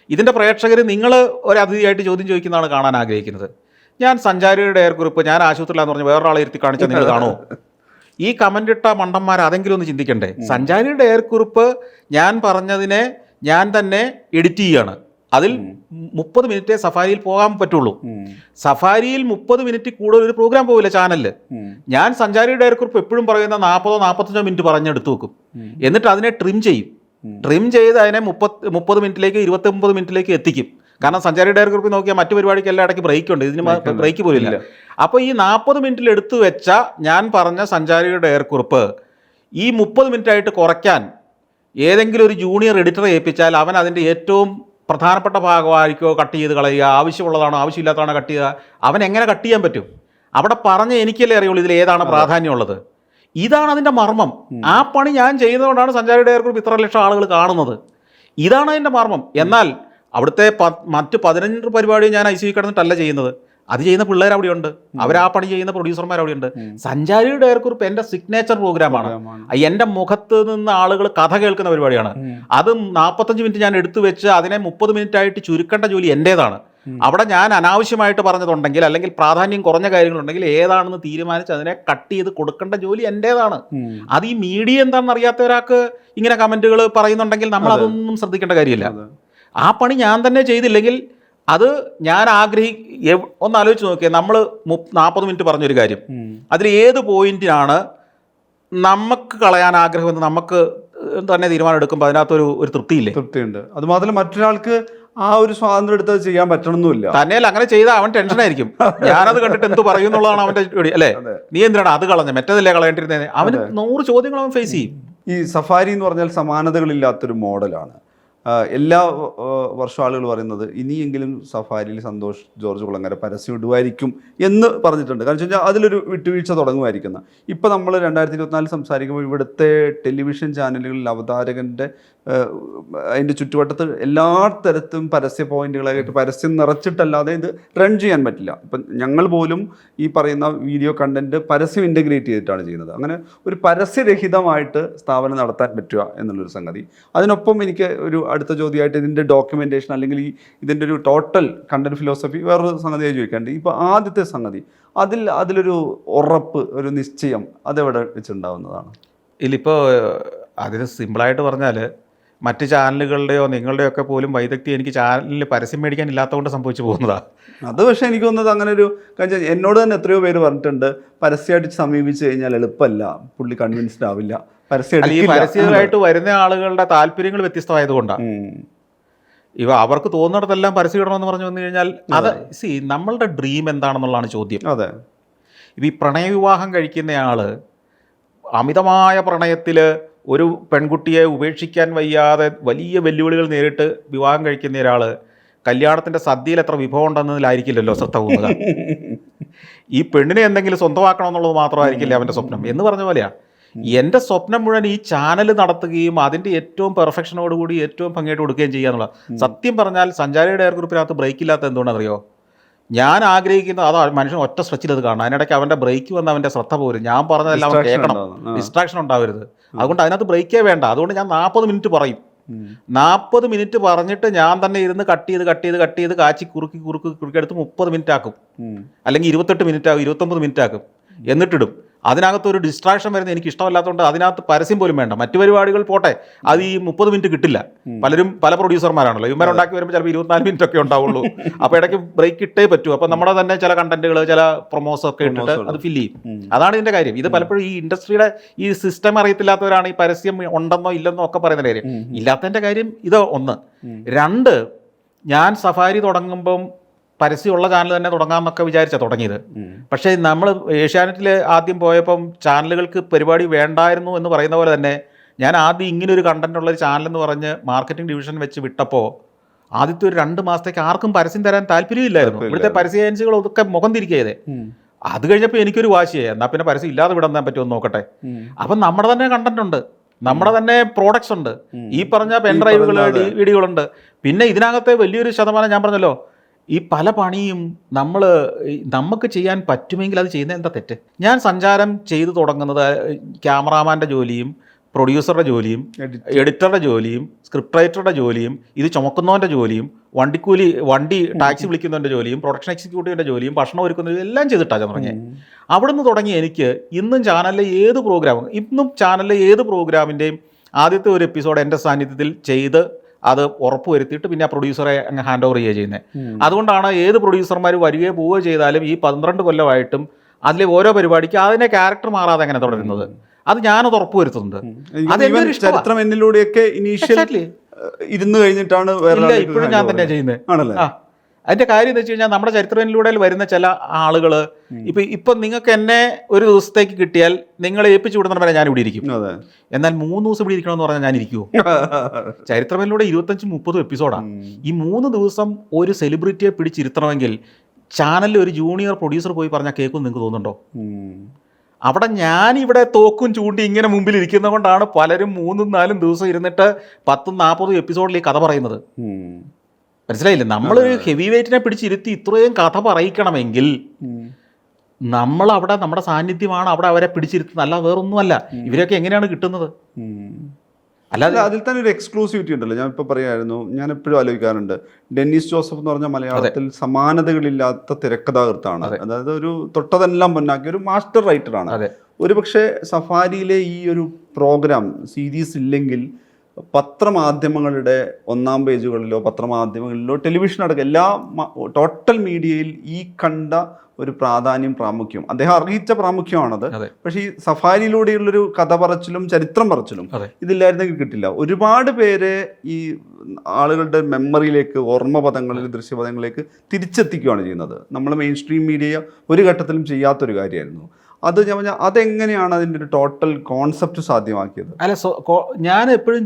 ഇതിൻ്റെ പ്രേക്ഷകർ നിങ്ങൾ ഒരു അതിഥിയായിട്ട് ചോദ്യം ചോദിക്കുന്നതാണ് കാണാൻ ആഗ്രഹിക്കുന്നത്. ഞാൻ സഞ്ചാരിയുടെ എയർ ഗ്രൂപ്പ്, ഞാൻ ആശുപത്രിയിലാന്ന് പറഞ്ഞ് വേറൊരാളെ ഇരുത്തി കാണിച്ചാൽ നിങ്ങൾ കാണുമോ? ഈ കമൻ്റ് ഇട്ട മണ്ടന്മാർ അതെങ്കിലും ഒന്ന് ചിന്തിക്കണ്ടേ? സഞ്ചാരിയുടെ എയർ ഗ്രൂപ്പ് ഞാൻ പറഞ്ഞതിനെ ഞാൻ തന്നെ എഡിറ്റ് ചെയ്യുകയാണ്. അതിൽ 30 മിനിറ്റേ സഫാരിയിൽ പോകാൻ പറ്റുള്ളൂ. സഫാരിയിൽ 30 മിനിറ്റ് കൂടുതൽ ഒരു പ്രോഗ്രാം പോവില്ല ചാനലിൽ. ഞാൻ സഞ്ചാരിയുടെ എയർ ഗ്രൂപ്പ് എപ്പോഴും പറയുന്ന 40-45 മിനിറ്റ് പറഞ്ഞെടുത്ത് വെക്കും. എന്നിട്ട് അതിനെ ട്രിം ചെയ്യും. ട്രിം ചെയ്ത് അതിനെ 30 മിനിറ്റിലേക്ക് 29 മിനിറ്റിലേക്ക് എത്തിക്കും. കാരണം സഞ്ചാരിയുടെ എയർ ഗ്രൂപ്പിൽ നോക്കിയാൽ മറ്റു പരിപാടിക്ക് എല്ലാ ഇടയ്ക്ക് ബ്രേക്ക് ഉണ്ട്, ഇതിന് ബ്രേക്ക് പോലില്ല. അപ്പോൾ ഈ 40 മിനിറ്റിൽ എടുത്തു വെച്ച ഞാൻ പറഞ്ഞ സഞ്ചാരിയുടെ എയർ ഗ്രൂപ്പ് ഈ 30 മിനിറ്റായിട്ട് കുറയ്ക്കാൻ ഏതെങ്കിലും ഒരു ജൂനിയർ എഡിറ്ററെ ഏൽപ്പിച്ചാൽ അവൻ അതിൻ്റെ ഏറ്റവും പ്രധാനപ്പെട്ട ഭാഗമായിരിക്കോ കട്ട് ചെയ്ത് കളയുക, ആവശ്യമുള്ളതാണോ ആവശ്യമില്ലാത്തതാണോ കട്ട് ചെയ്യുക, അവൻ എങ്ങനെ കട്ട് ചെയ്യാൻ പറ്റും? അവിടെ പറഞ്ഞ് എനിക്കല്ലേ അറിയുള്ളൂ ഇതിൽ ഏതാണ് പ്രാധാന്യമുള്ളത്. ഇതാണ് അതിൻ്റെ മർമ്മം. ആ പണി ഞാൻ ചെയ്യുന്നതുകൊണ്ടാണ് സഞ്ചാരിയുടെ എയർ ഗ്രൂപ്പ് ഇത്ര ലക്ഷം ആളുകൾ കാണുന്നത്. ഇതാണ് അതിൻ്റെ മർമ്മം. എന്നാൽ അവിടുത്തെ മറ്റ് 15 പരിപാടിയും ഞാൻ ICU കിടന്നിട്ടല്ല ചെയ്യുന്നത്. അത് ചെയ്യുന്ന പിള്ളേർ അവിടെയുണ്ട്, അവർ ആ പണി ചെയ്യുന്ന പ്രൊഡ്യൂസർമാർ അവിടെയുണ്ട്. സഞ്ചാരി ഡയറക്കുറിപ്പ് എൻ്റെ സിഗ്നേച്ചർ പ്രോഗ്രാമാണ്. എൻ്റെ മുഖത്ത് നിന്ന് ആളുകൾ കഥ കേൾക്കുന്ന പരിപാടിയാണ്. അത് 45 മിനിറ്റ് ഞാൻ എടുത്തു വെച്ച് അതിനെ 30 മിനിറ്റ് ആയിട്ട് ചുരുക്കേണ്ട ജോലി എൻ്റേതാണ്. അവിടെ ഞാൻ അനാവശ്യമായിട്ട് പറഞ്ഞതുണ്ടെങ്കിൽ അല്ലെങ്കിൽ പ്രാധാന്യം കുറഞ്ഞ കാര്യങ്ങളുണ്ടെങ്കിൽ ഏതാണെന്ന് തീരുമാനിച്ച് അതിനെ കട്ട് ചെയ്ത് കൊടുക്കേണ്ട ജോലി എൻ്റേതാണ്. അത് ഈ മീഡിയ എന്താണെന്ന് അറിയാത്ത ഒരാൾക്ക് ഇങ്ങനെ കമൻറ്റുകൾ പറയുന്നുണ്ടെങ്കിൽ നമ്മൾ അതൊന്നും ശ്രദ്ധിക്കേണ്ട കാര്യമില്ല. ആ പണി ഞാൻ തന്നെ ചെയ്തില്ലെങ്കിൽ അത് ഞാൻ ഒന്ന് ആലോചിച്ച് നോക്കിയാൽ, നമ്മൾ 40 മിനിറ്റ് പറഞ്ഞൊരു കാര്യം, അതിൽ ഏത് പോയിന്റിനാണ് നമുക്ക് കളയാൻ ആഗ്രഹമെന്ന് നമുക്ക് തന്നെ തീരുമാനം എടുക്കുമ്പോൾ അതിനകത്തൊരു തൃപ്തിയില്ലേ? തൃപ്തിയുണ്ട്. അത് മാത്രമല്ല മറ്റൊരാൾക്ക് ആ ഒരു സ്വാതന്ത്ര്യം എടുത്ത് ചെയ്യാൻ പറ്റണമെന്നില്ല. തന്നെയല്ല, അങ്ങനെ ചെയ്താൽ അവൻ ടെൻഷനായിരിക്കും. ഞാനത് കണ്ടിട്ട് എന്ത് പറയുന്നുള്ളതാണ് അവൻ്റെ ജോലി അല്ലേ? നീ എന്തിനാണ് അത് കളഞ്ഞ, മറ്റേതല്ലേ കളയേണ്ടിരുന്നത്? അവന് 100 ചോദ്യങ്ങൾ അവൻ ഫേസ് ചെയ്യും. ഈ സഫാരി എന്ന് പറഞ്ഞാൽ സമാനതകളില്ലാത്തൊരു മോഡലാണ്. എല്ലാ വർഷവും ആളുകൾ പറയുന്നത് ഇനിയെങ്കിലും സഫാരിയിൽ സന്തോഷ് ജോർജ് കുളങ്ങര പരസ്യം ഇടുമായിരിക്കും എന്ന് പറഞ്ഞിട്ടുണ്ട്. കാരണം വെച്ച് കഴിഞ്ഞാൽ അതിലൊരു വിട്ടുവീഴ്ച തുടങ്ങുമായിരിക്കുന്ന. ഇപ്പം നമ്മൾ 2024 സംസാരിക്കുമ്പോൾ ഇവിടുത്തെ ടെലിവിഷൻ ചാനലുകളിൽ അവതാരകൻ്റെ അതിൻ്റെ ചുറ്റുവട്ടത്ത് എല്ലാ തരത്തിലും പരസ്യ പോയിന്റുകളായിട്ട് പരസ്യം നിറച്ചിട്ടല്ലാതെ ഇത് റൺ ചെയ്യാൻ പറ്റില്ല. ഇപ്പം ഞങ്ങൾ പോലും ഈ പറയുന്ന വീഡിയോ കണ്ടന്റ് പരസ്യം ഇൻ്റഗ്രേറ്റ് ചെയ്തിട്ടാണ് ചെയ്യുന്നത്. അങ്ങനെ ഒരു പരസ്യരഹിതമായിട്ട് സ്ഥാപനം നടത്താൻ പറ്റുക എന്നുള്ളൊരു സംഗതി. അതിനൊപ്പം എനിക്ക് ഒരു അടുത്ത ചോദ്യമായിട്ട് ഇതിൻ്റെ ഡോക്യുമെൻറ്റേഷൻ അല്ലെങ്കിൽ ഇതിൻ്റെ ഒരു ടോട്ടൽ കണ്ടന്റ് ഫിലോസഫി വേറൊരു സംഗതിയായി ചോദിക്കാണ്ട്. ഇപ്പോൾ ആദ്യത്തെ സംഗതി അതിലൊരു ഉറപ്പ്, ഒരു നിശ്ചയം അതെവിടെ വെച്ചുണ്ടാവുന്നതാണ്? ഇതിലിപ്പോൾ അതിന് സിമ്പിളായിട്ട് പറഞ്ഞാൽ മറ്റ് ചാനലുകളുടെയോ നിങ്ങളുടെയോ ഒക്കെ പോലും വൈദഗ്ധ്യം എനിക്ക് ചാനലിൽ പരസ്യം മേടിക്കാൻ ഇല്ലാത്തതുകൊണ്ട് സംഭവിച്ചു പോകുന്നതാണ്. അത് പക്ഷേ എനിക്ക് തോന്നുന്നത് അങ്ങനെ ഒരു കാര്യം എന്നോട് തന്നെ എത്രയോ പേര് പറഞ്ഞിട്ടുണ്ട്, പരസ്യമായിട്ട് സമീപിച്ചു കഴിഞ്ഞാൽ എളുപ്പമല്ല, പുള്ളി കൺവിൻസ്ഡ് ആവില്ല, പരസ്യമായിട്ട് വരുന്ന ആളുകളുടെ താല്പര്യങ്ങൾ വ്യത്യസ്തമായതുകൊണ്ടാണ്. അവർക്ക് തോന്നുന്നിടത്തെല്ലാം പരസ്യം ഇടണമെന്ന് പറഞ്ഞു വന്നു കഴിഞ്ഞാൽ അത് നമ്മളുടെ ഡ്രീം എന്താണെന്നുള്ളതാണ് ചോദ്യം. അതെ, ഈ പ്രണയവിവാഹം കഴിക്കുന്നയാൾ അമിതമായ പ്രണയത്തിൽ ഒരു പെൺകുട്ടിയെ ഉപേക്ഷിക്കാൻ വയ്യാതെ വലിയ വെല്ലുവിളികൾ നേരിട്ട് വിവാഹം കഴിക്കുന്ന ഒരാൾ കല്യാണത്തിൻ്റെ സദ്യയിൽ എത്ര വിഭവം ഉണ്ടെന്നതിലായിരിക്കില്ലല്ലോ ശ്രദ്ധ പോകുന്നത്. ഈ പെണ്ണിനെ എന്തെങ്കിലും സ്വന്തമാക്കണമെന്നുള്ളത് മാത്രമായിരിക്കില്ല അവൻ്റെ സ്വപ്നം എന്ന് പറഞ്ഞ പോലെയാണ്. എൻ്റെ സ്വപ്നം മുഴുവൻ ഈ ചാനൽ നടത്തുകയും അതിൻ്റെ ഏറ്റവും പെർഫെക്ഷനോടുകൂടി ഏറ്റവും ഭംഗിയായിട്ട് കൊടുക്കുകയും ചെയ്യുക എന്നുള്ള. സത്യം പറഞ്ഞാൽ സഞ്ചാരി ഡയറക്കുറിപ്പിനകത്ത് ബ്രേക്ക് ഇല്ലാത്ത എന്തുകൊണ്ടാണെന്നറിയോ? ഞാൻ ആഗ്രഹിക്കുന്നത് അതാ, മനുഷ്യൻ ഒറ്റ സ്ട്രെച്ചിൽ അത് കാണണം. അതിനിടയ്ക്ക് അവൻ്റെ ബ്രേക്ക് വന്ന് അവൻ്റെ ശ്രദ്ധ പോരും. ഞാൻ പറഞ്ഞതെല്ലാം അവൻ കേൾക്കണം, ഡിസ്ട്രാക്ഷൻ ഉണ്ടാവരുത്. അതുകൊണ്ട് അതിനകത്ത് ബ്രേക്കേ വേണ്ട. അതുകൊണ്ട് ഞാൻ 40 മിനിറ്റ് പറയും. 40 മിനിറ്റ് പറഞ്ഞിട്ട് ഞാൻ തന്നെ ഇരുന്ന് കട്ട് ചെയ്ത് കാച്ചി കുറുക്കി എടുത്ത് 30 മിനിറ്റ് ആക്കും, അല്ലെങ്കിൽ 28 മിനിറ്റ് ആക്കും, 29 മിനിറ്റ് ആക്കും, എന്നിട്ടിടും. അതിനകത്തൊരു ഡിസ്ട്രാക്ഷൻ വരുന്നത് എനിക്ക് ഇഷ്ടമല്ലാത്തതുകൊണ്ട് അതിനകത്ത് പരസ്യം പോലും വേണ്ട. മറ്റു പരിപാടികൾ പോട്ടെ, അത് ഈ 30 മിനിറ്റ് കിട്ടില്ല. പല പ്രൊഡ്യൂസർമാരാണല്ലോ, ഇവന്മാരുണ്ടാക്കി വരുമ്പോൾ ചിലപ്പോൾ 24 മിനിറ്റ് ഒക്കെ ഉണ്ടാവുള്ളൂ. അപ്പോൾ ഇടയ്ക്ക് ബ്രേക്ക് ഇട്ടേ പറ്റൂ. അപ്പോൾ നമ്മുടെ തന്നെ ചില കണ്ടന്റുകൾ, ചില പ്രൊമോസ് ഒക്കെ ഇട്ടിട്ട് അത് ഫില്ല് ചെയ്യും. അതാണ് ഇതിൻ്റെ കാര്യം. ഇത് പലപ്പോഴും ഈ ഇൻഡസ്ട്രിയുടെ ഈ സിസ്റ്റം അറിയത്തില്ലാത്തവരാണ് ഈ പരസ്യം ഉണ്ടെന്നോ ഇല്ലെന്നോ ഒക്കെ പറയുന്ന കാര്യം. ഇല്ലാത്തതിൻ്റെ കാര്യം ഇത് ഒന്ന്. 2, ഞാൻ സഫാരി തുടങ്ങുമ്പം പരസ്യമുള്ള ചാനൽ തന്നെ തുടങ്ങാമെന്നൊക്കെ വിചാരിച്ചാണ് തുടങ്ങിയത്. പക്ഷേ നമ്മൾ ഏഷ്യാനെറ്റിൽ ആദ്യം പോയപ്പം ചാനലുകൾക്ക് പരിപാടി വേണ്ടായിരുന്നു എന്ന് പറയുന്ന പോലെ തന്നെ ഞാൻ ആദ്യം ഇങ്ങനൊരു കണ്ടന്റ് ഉള്ളൊരു ചാനലെന്ന് പറഞ്ഞ് മാർക്കറ്റിംഗ് ഡിവിഷൻ വെച്ച് വിട്ടപ്പോൾ ആദ്യത്തെ ഒരു 2 മാസത്തേക്ക് ആർക്കും പരസ്യം തരാൻ താല്പര്യമില്ലായിരുന്നു. ഇവിടുത്തെ പരസ്യ ഏജൻസികൾ അതൊക്കെ മുഖം തിരിക്കുകയത്. അത് കഴിഞ്ഞപ്പോൾ എനിക്കൊരു വാശിയായി, എന്നാൽ പിന്നെ പരസ്യം ഇല്ലാതെ വിടാൻ പറ്റുമെന്ന് നോക്കട്ടെ. അപ്പം നമ്മുടെ തന്നെ കണ്ടന്റ് ഉണ്ട്, നമ്മുടെ തന്നെ പ്രോഡക്ട്സ് ഉണ്ട്, ഈ പറഞ്ഞ പെൻഡ്രൈവുകൾ, DVD-കളുണ്ട്. പിന്നെ ഇതിനകത്തെ വലിയൊരു ശതമാനം ഞാൻ പറഞ്ഞല്ലോ, ഈ പല പണിയും നമുക്ക് ചെയ്യാൻ പറ്റുമെങ്കിൽ അത് ചെയ്യുന്നത് എന്താ തെറ്റ്? ഞാൻ സഞ്ചാരം ചെയ്തു തുടങ്ങുന്നത് ക്യാമറാമാൻ്റെ ജോലിയും പ്രൊഡ്യൂസറുടെ ജോലിയും എഡിറ്ററുടെ ജോലിയും സ്ക്രിപ്റ്റ് റൈറ്ററുടെ ജോലിയും ഇത് ചുമക്കുന്നവൻ്റെ ജോലിയും വണ്ടി ടാക്സി വിളിക്കുന്നവൻ്റെ ജോലിയും പ്രൊഡക്ഷൻ എക്സിക്യൂട്ടീവിൻ്റെ ജോലിയും ഭക്ഷണം ഒരുക്കുന്നതും എല്ലാം ചെയ്തിട്ടാണ് തുടങ്ങിയത്. അവിടെ നിന്ന് തുടങ്ങി എനിക്ക് ഇന്നും ചാനലിലെ ഏത് പ്രോഗ്രാമിൻ്റെയും ആദ്യത്തെ ഒരു എപ്പിസോഡ് എൻ്റെ സാന്നിധ്യത്തിൽ ചെയ്ത് അത് ഉറപ്പ് വരുത്തിയിട്ട് പിന്നെ ആ പ്രൊഡ്യൂസറെ അങ്ങ് ഹാൻഡ് ഓവർ ചെയ്യുക ചെയ്യുന്നത്. അതുകൊണ്ടാണ് ഏത് പ്രൊഡ്യൂസർമാർ വരികയോ പോവുകയോ ചെയ്താലും ഈ 12 കൊല്ലമായിട്ടും അതിലെ ഓരോ പരിപാടിക്ക് അതിൻ്റെ ക്യാരക്ടർ മാറാതെ അങ്ങനെ തുടരുന്നത്. അത് ഞാനത് ഉറപ്പ് വരുത്തുന്നുണ്ട്. ചരിത്രം എന്നിലൂടെയൊക്കെ ഇരുന്ന് കഴിഞ്ഞിട്ടാണ് ഇപ്പോഴും ഞാൻ തന്നെയാണ് ചെയ്യുന്നത്. അതിൻ്റെ കാര്യം എന്ന് വെച്ച് കഴിഞ്ഞാൽ നമ്മുടെ ചരിത്രത്തിലൂടെ വരുന്ന ചില ആളുകൾ ഇപ്പം നിങ്ങൾക്ക് എന്നെ ഒരു ദിവസത്തേക്ക് കിട്ടിയാൽ നിങ്ങളെ ഏൽപ്പിച്ചു വിടുന്ന വരെ ഞാൻ ഇവിടെ ഇരിക്കും. എന്നാൽ 3 ദിവസം ഇവിടെ ഇരിക്കണമെന്ന് പറഞ്ഞാൽ ഞാൻ ഇരിക്കുമോ? ചരിത്രത്തിലൂടെ 25-30 എപ്പിസോഡാണ്. ഈ 3 ദിവസം ഒരു സെലിബ്രിറ്റിയെ പിടിച്ചിരുത്തണമെങ്കിൽ ചാനലിൽ ഒരു ജൂനിയർ പ്രൊഡ്യൂസർ പോയി പറഞ്ഞാൽ കേൾക്കും നിങ്ങൾക്ക് തോന്നുന്നുണ്ടോ? അവിടെ ഞാനിവിടെ തോക്കും ചൂണ്ടി ഇങ്ങനെ മുമ്പിൽ ഇരിക്കുന്നത് കൊണ്ടാണ് പലരും 3-4 ദിവസം ഇരുന്നിട്ട് 10-40 എപ്പിസോഡിൽ ഈ കഥ പറയുന്നത്. മനസ്സിലായില്ലേ? നമ്മളൊരു ഹെവി വെയിറ്റിനെ പിടിച്ചിരുത്തി ഇത്രയും കഥ പറയിക്കണമെങ്കിൽ നമ്മൾ അവിടെ നമ്മുടെ സാന്നിധ്യമാണ് അവിടെ അവരെ പിടിച്ചിരുത്തുന്നത്, അല്ല വേറൊന്നുമല്ല. ഇവരൊക്കെ എങ്ങനെയാണ് കിട്ടുന്നത്? അല്ലാതെ അതിൽ തന്നെ ഒരു എക്സ്ക്ലൂസിവിറ്റി ഉണ്ടല്ലോ. ഞാൻ ഇപ്പോൾ പറയായിരുന്നു, ഞാൻ എപ്പോഴും ആലോചിക്കാറുണ്ട്, ഡെന്നിസ് ജോസഫ് എന്ന് പറഞ്ഞ മലയാളത്തിൽ സമാനതകളില്ലാത്ത തിരക്കഥാകൃത്താണ്. അതായത് ഒരു തൊട്ടതെല്ലാം പൊന്നാക്കിയ ഒരു മാസ്റ്റർ റൈറ്ററാണ്. ഒരുപക്ഷെ സഫാരിയിലെ ഈ ഒരു പ്രോഗ്രാം സീരീസ് ഇല്ലെങ്കിൽ പത്രമാധ്യമങ്ങളുടെ ഒന്നാം പേജുകളിലോ പത്രമാധ്യമങ്ങളിലോ ടെലിവിഷൻ അടക്കം എല്ലാ ടോട്ടൽ മീഡിയയിൽ ഈ കണ്ട ഒരു പ്രാധാന്യം, പ്രാമുഖ്യം, അദ്ദേഹം അറിയിച്ച പ്രാമുഖ്യമാണത്. പക്ഷേ ഈ സഫാരിയിലൂടെയുള്ളൊരു കഥ പറച്ചിലും ചരിത്രം പറച്ചിലും ഇതില്ലായിരുന്നെങ്കിൽ കിട്ടില്ല. ഒരുപാട് പേരെ ഈ ആളുകളുടെ മെമ്മറിയിലേക്ക്, ഓർമ്മപദങ്ങളിൽ, ദൃശ്യപദങ്ങളിലേക്ക് തിരിച്ചെത്തിക്കുകയാണ് ചെയ്യുന്നത്. നമ്മൾ മെയിൻ സ്ട്രീം മീഡിയ ഒരു ഘട്ടത്തിലും ചെയ്യാത്തൊരു കാര്യമായിരുന്നു അത്. ഞാൻ പറഞ്ഞാൽ അതെങ്ങനെയാണ് അതിൻ്റെ ഒരു ടോട്ടൽ കോൺസെപ്റ്റ് സാധ്യമാക്കിയത്? അല്ല, ഞാൻ എപ്പോഴും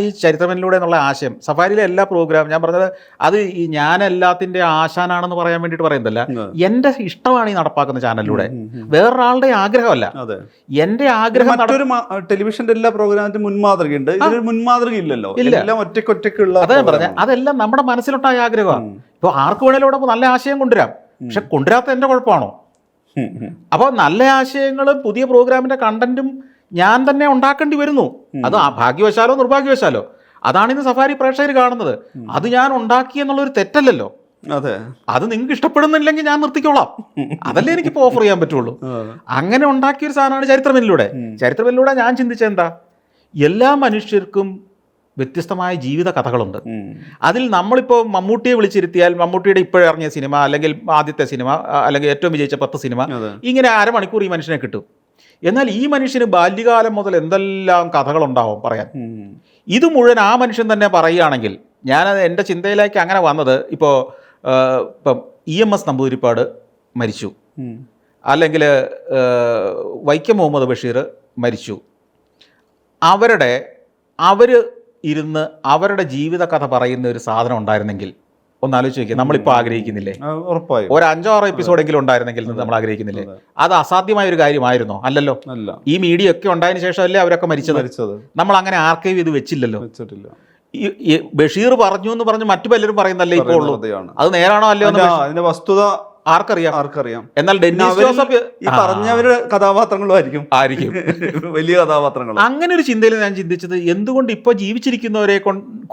ഈ ചരിത്രമെന്നിലൂടെ എന്നുള്ള ആശയം, സഫാരിയിലെ എല്ലാ പ്രോഗ്രാം ഞാൻ പറഞ്ഞത് അത് ഈ ഞാൻ എല്ലാത്തിൻ്റെ ആശാനാണെന്ന് പറയാൻ വേണ്ടിയിട്ട് പറയുന്നതല്ല. എൻ്റെ ഇഷ്ടമാണ് ഈ നടപ്പാക്കുന്ന ചാനലിലൂടെ, വേറൊരാളുടെ ആഗ്രഹമല്ല. എൻ്റെ ആഗ്രഹം. മറ്റൊരു ടെലിവിഷൻ്റെ എല്ലാ പ്രോഗ്രാമിനും മുൻമാതൃകയുണ്ട്, ഇതിനൊരു മുൻമാതൃക ഇല്ലല്ലോ. എല്ലാം ഒറ്റയ്ക്കൊറ്റയ്ക്കുള്ള. അതെ പറഞ്ഞ അതെല്ലാം നമ്മുടെ മനസ്സിലുണ്ടായ ആഗ്രഹമാണ്. ഇപ്പോൾ ആർക്ക് വേണേലും നല്ല ആശയം കൊണ്ടുവരാം, പക്ഷെ കൊണ്ടുവരാത്ത എൻ്റെ കുഴപ്പമാണോ? അപ്പോൾ നല്ല ആശയങ്ങളും പുതിയ പ്രോഗ്രാമിന്റെ കണ്ടന്റും ഞാൻ തന്നെ ഉണ്ടാക്കേണ്ടി വരുന്നു. അത് ഭാഗ്യവശാലോ നിർഭാഗ്യവശാലോ അതാണ് ഇന്ന് സഫാരി പ്രേക്ഷകർ കാണുന്നത്. അത് ഞാൻ ഉണ്ടാക്കി എന്നുള്ളൊരു തെറ്റല്ലല്ലോ. അതെ, അത് നിങ്ങൾക്ക് ഇഷ്ടപ്പെടുന്നില്ലെങ്കിൽ ഞാൻ നിർത്തിക്കോളാം, അതല്ലേ എനിക്കിപ്പോൾ ഓഫർ ചെയ്യാൻ പറ്റുള്ളൂ. അങ്ങനെ ഉണ്ടാക്കിയൊരു സാധനമാണ് ചരിത്രമെന്നിലൂടെ. ചരിത്രമെന്നിലൂടെ ഞാൻ ചിന്തിച്ചെന്താ, എല്ലാ മനുഷ്യർക്കും വ്യത്യസ്തമായ ജീവിത കഥകളുണ്ട്. അതിൽ നമ്മളിപ്പോൾ മമ്മൂട്ടിയെ വിളിച്ചിരുത്തിയാൽ മമ്മൂട്ടിയുടെ ഇപ്പോഴിറങ്ങിയ സിനിമ, അല്ലെങ്കിൽ ആദ്യത്തെ സിനിമ, അല്ലെങ്കിൽ ഏറ്റവും വിജയിച്ച 10 സിനിമ, ഇങ്ങനെ അരമണിക്കൂർ ഈ മനുഷ്യനെ കിട്ടും. എന്നാൽ ഈ മനുഷ്യന് ബാല്യകാലം മുതൽ എന്തെല്ലാം കഥകളുണ്ടാവും പറയാൻ. ഇത് മുഴുവൻ ആ മനുഷ്യൻ തന്നെ പറയുകയാണെങ്കിൽ, ഞാനത് എൻ്റെ ചിന്തയിലേക്ക് അങ്ങനെ വന്നത്, ഇപ്പം EMS നമ്പൂതിരിപ്പാട് മരിച്ചു, അല്ലെങ്കിൽ വൈക്കം മുഹമ്മദ് ബഷീർ മരിച്ചു, അവർ ഇരുന്ന് അവരുടെ ജീവിത കഥ പറയുന്ന ഒരു സാധനം ഉണ്ടായിരുന്നെങ്കിൽ ഒന്ന് ആലോചിച്ച് നോക്കിയാൽ, നമ്മളിപ്പോൾ ആഗ്രഹിക്കുന്നില്ലേ? ഒരു 5-6 എപ്പിസോഡെങ്കിലും ഉണ്ടായിരുന്നെങ്കിൽ നമ്മൾ ആഗ്രഹിക്കുന്നില്ലേ? അത് അസാധ്യമായ ഒരു കാര്യമായിരുന്നോ? അല്ലല്ലോ. ഈ മീഡിയ ഒക്കെ ഉണ്ടായതിനു ശേഷമല്ലേ അവരൊക്കെ മരിച്ചത്. നമ്മൾ അങ്ങനെ ആർക്കൈവ് ചെയ്ത് വെച്ചില്ലല്ലോ. ഈ ബഷീർ പറഞ്ഞു എന്ന് പറഞ്ഞ് മറ്റു പലരും പറയുന്നല്ലേ ഇപ്പോൾ ഉള്ളൂ. അത് നേരാണോ അല്ലയോ അതിന്റെ വസ്തുത ആർക്കറിയാം. എന്നാൽ ഡെന്നിസ് ജോസഫ് ഈ പറഞ്ഞവരുടെ കഥാപാത്രങ്ങളും ആയിരിക്കും വലിയ കഥാപാത്രങ്ങൾ. അങ്ങനെ ഒരു ചിന്തയിൽ ഞാൻ ചിന്തിച്ചത്, എന്തുകൊണ്ട് ഇപ്പോൾ ജീവിച്ചിരിക്കുന്നവരെ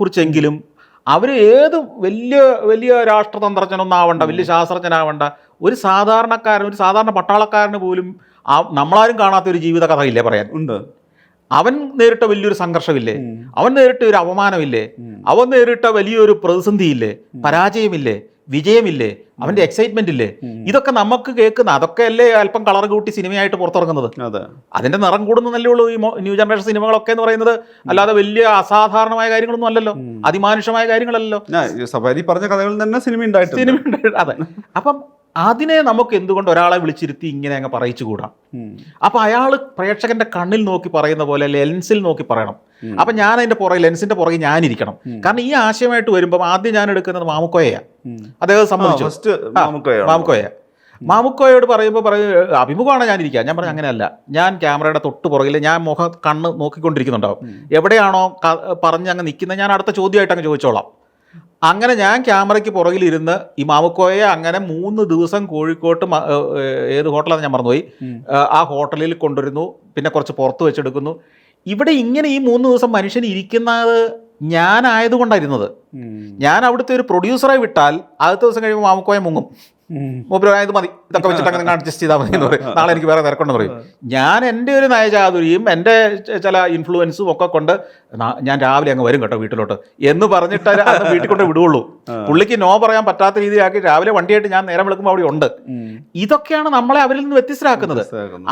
കുറിച്ചെങ്കിലും അവർ ഏത് വലിയ വലിയ രാഷ്ട്രതന്ത്രജ്ഞനൊന്നും ആവണ്ട, വലിയ ശാസ്ത്രജ്ഞനാവണ്ട, ഒരു സാധാരണക്കാരൻ, ഒരു സാധാരണ പട്ടാളക്കാരന് പോലും നമ്മളാരും കാണാത്ത ഒരു ജീവിത കഥയില്ലേ പറയാൻ? ഉണ്ട്. അവൻ നേരിട്ട വലിയൊരു സംഘർഷമില്ലേ, അവൻ നേരിട്ട ഒരു അപമാനമില്ലേ, അവൻ നേരിട്ട വലിയൊരു പ്രതിസന്ധിയില്ലേ, പരാജയമില്ലേ, വിജയമില്ലേ, അവന്റെ എക്സൈറ്റ്മെന്റ് ഇല്ലേ? ഇതൊക്കെ നമുക്ക് കേൾക്കുന്ന, അതൊക്കെ അല്ലേ അല്പം കളർ കൂട്ടി സിനിമയായിട്ട് പുറത്തിറങ്ങുന്നത്. അതിന്റെ നിറം കൂടുന്നല്ലേ ഉള്ളൂ ഈ ന്യൂ ജനറേഷൻ സിനിമകളൊക്കെ എന്ന് പറയുന്നത്. അല്ലാതെ വലിയ അസാധാരണമായ കാര്യങ്ങളൊന്നും അല്ലല്ലോ, അതിമാനുഷമായ കാര്യങ്ങളല്ലല്ലോ. സഫാരി പറഞ്ഞ കഥകളിൽ തന്നെ സിനിമ ഉണ്ടായിട്ട്. അതെ. അപ്പം അതിനെ നമുക്ക് എന്തുകൊണ്ട് ഒരാളെ വിളിച്ചിരുത്തി ഇങ്ങനെ അങ്ങ് പറയിച്ചുകൂടാ? അപ്പം അയാൾ പ്രേക്ഷകന്റെ കണ്ണിൽ നോക്കി പറയുന്ന പോലെ ലെൻസിൽ നോക്കി പറയണം. അപ്പം ഞാൻ അതിന്റെ പുറകെ, ലെൻസിന്റെ പുറകെ ഞാനിരിക്കണം. കാരണം ഈ ആശയമായിട്ട് വരുമ്പോൾ ആദ്യം ഞാൻ എടുക്കുന്നത് മാമുക്കോയാണ്. അദ്ദേഹം സമ്മതിച്ചു. മാമുക്കോയോട് പറയുമ്പോൾ അഭിമുഖമാണ് ഞാനിരിക്കുക. ഞാൻ പറഞ്ഞു അങ്ങനെയല്ല, ഞാൻ ക്യാമറയുടെ തൊട്ട് പുറകിൽ ഞാൻ കണ്ണ് നോക്കിക്കൊണ്ടിരിക്കുന്നുണ്ടാവും. എവിടെയാണോ പറഞ്ഞ് അങ്ങ് നിൽക്കുന്നത് ഞാൻ അടുത്ത ചോദ്യമായിട്ട് അങ്ങ് ചോദിച്ചോളാം. അങ്ങനെ ഞാൻ ക്യാമറയ്ക്ക് പുറകിലിരുന്ന് ഈ മാമുക്കോയെ അങ്ങനെ 3 ദിവസം കോഴിക്കോട്ട് ഏത് ഹോട്ടലാണെന്ന് ഞാൻ മറന്നുപോയി, ആ ഹോട്ടലിൽ കൊണ്ടുവരുന്നു, പിന്നെ കുറച്ച് പുറത്ത് വെച്ചെടുക്കുന്നു. ഇവിടെ ഇങ്ങനെ ഈ 3 ദിവസം മനുഷ്യൻ ഇരിക്കുന്നത് ഞാനായതുകൊണ്ടായിരുന്നത്. ഞാൻ അവിടുത്തെ ഒരു പ്രൊഡ്യൂസറെ വിട്ടാൽ ആദ്യത്തെ ദിവസം കഴിയുമ്പോൾ മാമുക്കോയെ മുങ്ങും. മൂപ്പരായത് മതി, ഇതൊക്കെ വെച്ചിട്ട് അങ്ങനെ അഡ്ജസ്റ്റ് ചെയ്താൽ മതി എന്ന് പറയും. നാളെ എനിക്ക് വേറെ തിരക്കുണ്ടെന്ന് പറയും. ഞാൻ എൻ്റെ ഒരു നയചാതുരിയും എൻ്റെ ചില ഇൻഫ്ലുവൻസും ഒക്കെ കൊണ്ട് ഞാൻ രാവിലെ അങ്ങ് വരും കേട്ടോ വീട്ടിലോട്ട് എന്ന് പറഞ്ഞിട്ട് അത് വീട്ടിൽ കൊണ്ട് വിടുകയുള്ളൂ. പുള്ളിക്ക് നോ പറയാൻ പറ്റാത്ത രീതിയിലാക്കി രാവിലെ വണ്ടിയായിട്ട് ഞാൻ നേരം വിളിക്കുമ്പോൾ അവിടെ ഉണ്ട്. ഇതൊക്കെയാണ് നമ്മളെ അവരിൽ നിന്ന് വ്യത്യസ്തരാക്കുന്നത്.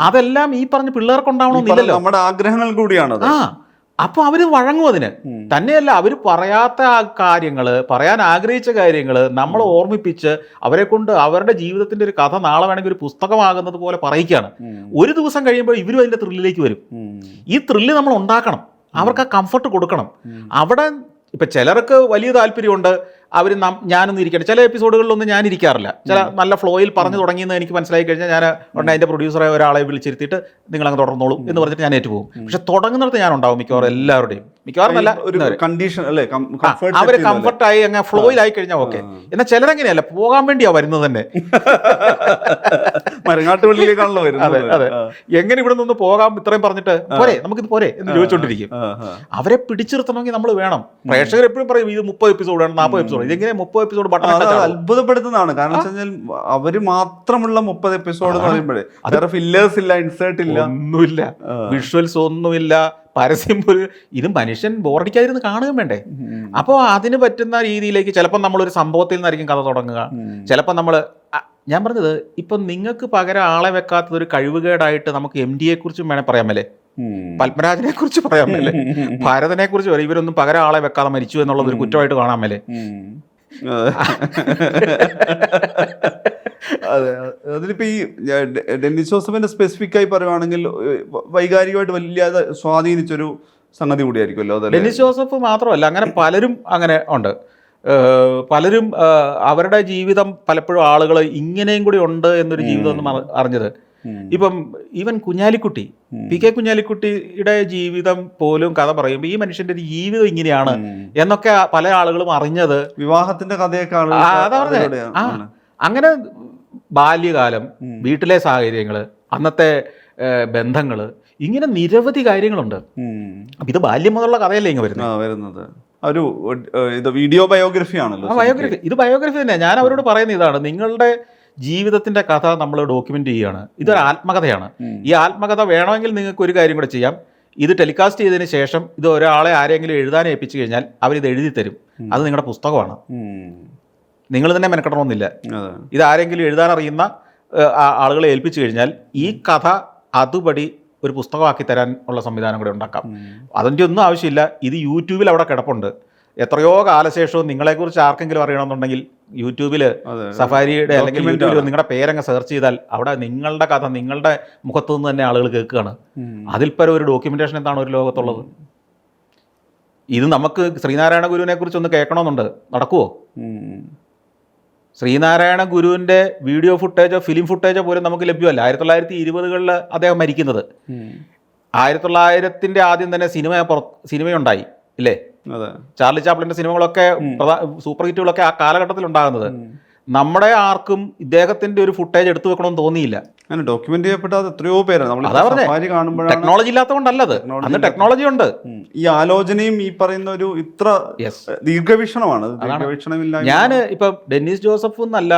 അതെല്ലാം ഈ പറഞ്ഞ പിള്ളേർക്കുണ്ടാവണമെന്നില്ലല്ലോ, നമ്മുടെ ആഗ്രഹങ്ങൾ കൂടിയാണ്. അപ്പോൾ അവർ വഴങ്ങും അതിന്. തന്നെയല്ല, അവർ പറയാത്ത കാര്യങ്ങൾ, പറയാൻ ആഗ്രഹിച്ച കാര്യങ്ങൾ നമ്മൾ ഓർമ്മിപ്പിച്ച് അവരെ കൊണ്ട് അവരുടെ ജീവിതത്തിന്റെ ഒരു കഥ നാളെ വേണമെങ്കിൽ ഒരു പുസ്തകമാകുന്നത് പോലെ പറയിക്കുകയാണ്. ഒരു ദിവസം കഴിയുമ്പോൾ ഇവരും അതിന്റെ ത്രില്ലിലേക്ക് വരും. ഈ ത്രില്ല് നമ്മൾ ഉണ്ടാക്കണം, അവർക്ക് ആ കംഫർട്ട് കൊടുക്കണം. അവിടെ ഇപ്പം ചിലർക്ക് വലിയ താല്പര്യമുണ്ട്, അവർ ഞാനൊന്നും ഇരിക്കണം. ചില എപ്പിസോഡുകളിലൊന്നും ഞാൻ ഇരിക്കാറില്ല. ചില നല്ല ഫ്ലോയിൽ പറഞ്ഞു തുടങ്ങിയെന്ന് എനിക്ക് മനസ്സിലായി കഴിഞ്ഞാൽ ഞാൻ ഉടനെ അതിൻ്റെ പ്രൊഡ്യൂസറെ ഒരാളെ വിളിച്ചിരുത്തിയിട്ട് നിങ്ങളങ്ങ് തുടർന്നോളൂ എന്ന് പറഞ്ഞിട്ട് ഞാൻ ഏറ്റുപോകും. പക്ഷെ തുടങ്ങുന്നിടത്ത് ഞാൻ ഉണ്ടാവും മിക്കവാറും എല്ലാവരുടെയും. മിക്കവാറും നല്ല കണ്ടീഷൻ അല്ലേ, അവർ കംഫർട്ടായി അങ്ങനെ ഫ്ലോയിലായി കഴിഞ്ഞാൽ ഓക്കെ. എന്നാൽ ചിലരങ്ങനെയല്ല, പോകാൻ വേണ്ടിയാ വരുന്നത് തന്നെ. മരങ്ങാട്ടുപള്ളിയിലേക്കാണല്ലോ വരുന്നത്. അതെ, എങ്ങനെ ഇവിടെ നിന്ന് പോകാം ഇത്രയും പറഞ്ഞിട്ട് പോരെ, നമുക്കിത് പോരെ എന്ന് ചോദിച്ചോണ്ടിരിക്കും. അവരെ പിടിച്ചിരുത്തണമെങ്കിൽ നമ്മൾ വേണം. പ്രേക്ഷകർ എപ്പോഴും പറയും ഇത് 30 എപ്പിസോഡാണ്, 40 എപ്പിസോഡ്. ഇതെങ്ങനെ 30 എപ്പിസോഡ് അത്ഭുതപ്പെടുത്തുന്നതാണ്. കാരണം വെച്ച് കഴിഞ്ഞാൽ അവര് മാത്രമുള്ള 30 എപ്പിസോഡ് എന്ന് പറയുമ്പോഴേ വേറെ ഫില്ലേഴ്സ് ഇല്ല, ഇൻസേർട്ട് ഇല്ല, ഒന്നുമില്ല, വിഷ്വൽസ് ഒന്നുമില്ല, പരസ്യം പോലും. ഇത് മനുഷ്യൻ ബോറടിക്കാതിരുന്ന് കാണുകയും വേണ്ടേ? അപ്പോൾ അതിന് പറ്റുന്ന രീതിയിലേക്ക് ചിലപ്പോൾ നമ്മളൊരു സംഭവത്തിൽ നിന്നായിരിക്കും കഥ തുടങ്ങുക. ചിലപ്പോൾ നമ്മൾ, ഞാൻ പറഞ്ഞത് ഇപ്പം നിങ്ങൾക്ക് പകരം ആളെ വെക്കാത്തത് ഒരു കഴിവുകേടായിട്ട് നമുക്ക് MD കുറിച്ചും വേണേൽ പറയാൻ മേലേ, പത്മരാജനെ കുറിച്ച് പറയാൻ മേലേ, ഭരതനെ കുറിച്ച് പറയാം. ഇവരൊന്നും പകരം ആളെ വെക്കാതെ മരിച്ചു എന്നുള്ളത് ഒരു കുറ്റമായിട്ട് കാണാൻ മേലേ. അതെ, അതിലിപ്പോ ഈ ഡെന്നിസ് ജോസഫിന്റെ സ്പെസിഫിക് ആയി പറയുവാണെങ്കിൽ വൈകാരികമായിട്ട് വലിയ സ്വാധീനിച്ചൊരു സംഗതി കൂടിയായിരിക്കുമല്ലോ. ഡെന്നിസ് ജോസഫ് മാത്രമല്ല, അങ്ങനെ പലരും അങ്ങനെ ഉണ്ട്. പലരും അവരുടെ ജീവിതം പലപ്പോഴും ആളുകൾ ഇങ്ങനെയും കൂടി ഉണ്ട് എന്നൊരു ജീവിതം ഒന്നും അറിഞ്ഞത്. ഇപ്പം ഈവൻ കുഞ്ഞാലിക്കുട്ടി, PK കുഞ്ഞാലിക്കുട്ടിയുടെ ജീവിതം പോലും കഥ പറയുമ്പോൾ ഈ മനുഷ്യന്റെ ഒരു ജീവിതം ഇങ്ങനെയാണ് എന്നൊക്കെ പല ആളുകളും അറിഞ്ഞത്. വിവാഹത്തിന്റെ കഥയൊക്കെ അതാ പറഞ്ഞത്. അങ്ങനെ ബാല്യകാലം, വീട്ടിലെ സാഹചര്യങ്ങൾ, അന്നത്തെ ബന്ധങ്ങൾ, ഇങ്ങനെ നിരവധി കാര്യങ്ങളുണ്ട്. അപ്പം ഇത് ബാല്യം മുതലുള്ള കഥയല്ലേ ഇങ്ങനെ വരുന്നത്. ഒരു ഇത് വീഡിയോ ബയോഗ്രഫി ആണല്ലോ. ബയോഗ്രഫി, ഇത് ബയോഗ്രഫി തന്നെ. ഞാൻ അവരോട് പറയുന്ന ഇതാണ്, നിങ്ങളുടെ ജീവിതത്തിന്റെ കഥ നമ്മൾ ഡോക്യുമെന്റ് ചെയ്യുകയാണ്. ഇതൊരു ആത്മകഥയാണ്. ഈ ആത്മകഥ വേണമെങ്കിൽ നിങ്ങൾക്ക് ഒരു കാര്യം കൂടെ ചെയ്യാം. ഇത് ടെലികാസ്റ്റ് ചെയ്തതിന് ശേഷം ഇത് ഒരാളെ ആരെങ്കിലും എഴുതാൻ ഏൽപ്പിച്ചു കഴിഞ്ഞാൽ അവരിത് എഴുതി തരും. അത് നിങ്ങളുടെ പുസ്തകമാണ്. നിങ്ങൾ തന്നെ മെനക്കെടണമെന്നില്ല. ഇത് ആരെങ്കിലും എഴുതാൻ അറിയുന്ന ആളുകളെ ഏൽപ്പിച്ചു കഴിഞ്ഞാൽ ഈ കഥ അതുപടി ഒരു പുസ്തകമാക്കി തരാൻ ഉള്ള സംവിധാനം കൂടെ ഉണ്ടാക്കാം. അതിൻ്റെ ഒന്നും ആവശ്യമില്ല. ഇത് യൂട്യൂബിൽ അവിടെ കിടപ്പുണ്ട്. എത്രയോ കാലശേഷവും നിങ്ങളെക്കുറിച്ച് ആർക്കെങ്കിലും അറിയണമെന്നുണ്ടെങ്കിൽ യൂട്യൂബിൽ സഫാരിയുടെ അല്ലെങ്കിൽ യൂട്യൂബിൽ നിങ്ങളുടെ പേരങ്ങ് സെർച്ച് ചെയ്താൽ അവിടെ നിങ്ങളുടെ കഥ നിങ്ങളുടെ മുഖത്തു നിന്ന് തന്നെ ആളുകൾ കേൾക്കുകയാണ്. അതിൽ പരം ഒരു ഡോക്യുമെന്റേഷൻ എന്താണ് ഒരു ലോകത്തുള്ളത്? ഇത് നമുക്ക് ശ്രീനാരായണ ഗുരുവിനെ കുറിച്ച് ഒന്ന് കേൾക്കണമെന്നുണ്ട്, നടക്കുമോ? ശ്രീനാരായണ ഗുരുവിൻ്റെ വീഡിയോ ഫുട്ടേജോ ഫിലിം ഫുട്ടേജോ പോലും നമുക്ക് ലഭ്യമല്ല. 1920-കളിൽ അദ്ദേഹം മരിക്കുന്നത്. 1900-ന്റെ ആദ്യം തന്നെ സിനിമയുണ്ടായി ഇല്ലേ? ചാർലി ചാപ്ലിൻ്റെ സിനിമകളൊക്കെ സൂപ്പർ ഹിറ്റുകളൊക്കെ ആ കാലഘട്ടത്തിൽ ഉണ്ടാകുന്നത്. നമ്മുടെ ആർക്കും ഇദ്ദേഹത്തിന്റെ ഒരു ഫുട്ടേജ് എടുത്തു വെക്കണമെന്ന് തോന്നിയില്ല. ഡോക്യുമെന്റ് ചെയ്യപ്പെട്ടത് എത്രയോ പേരാണ്. ടെക്നോളജി ഇല്ലാത്തതുകൊണ്ടല്ലത്, അന്ന് ടെക്നോളജി ഉണ്ട്. ഈ ആലോചനയും ഈ പറയുന്ന ഒരു ഇത്ര ദീർഘവീക്ഷണമാണ്. ഞാൻ ഇപ്പൊ ഡെന്നിസ് ജോസഫ് എന്നല്ല,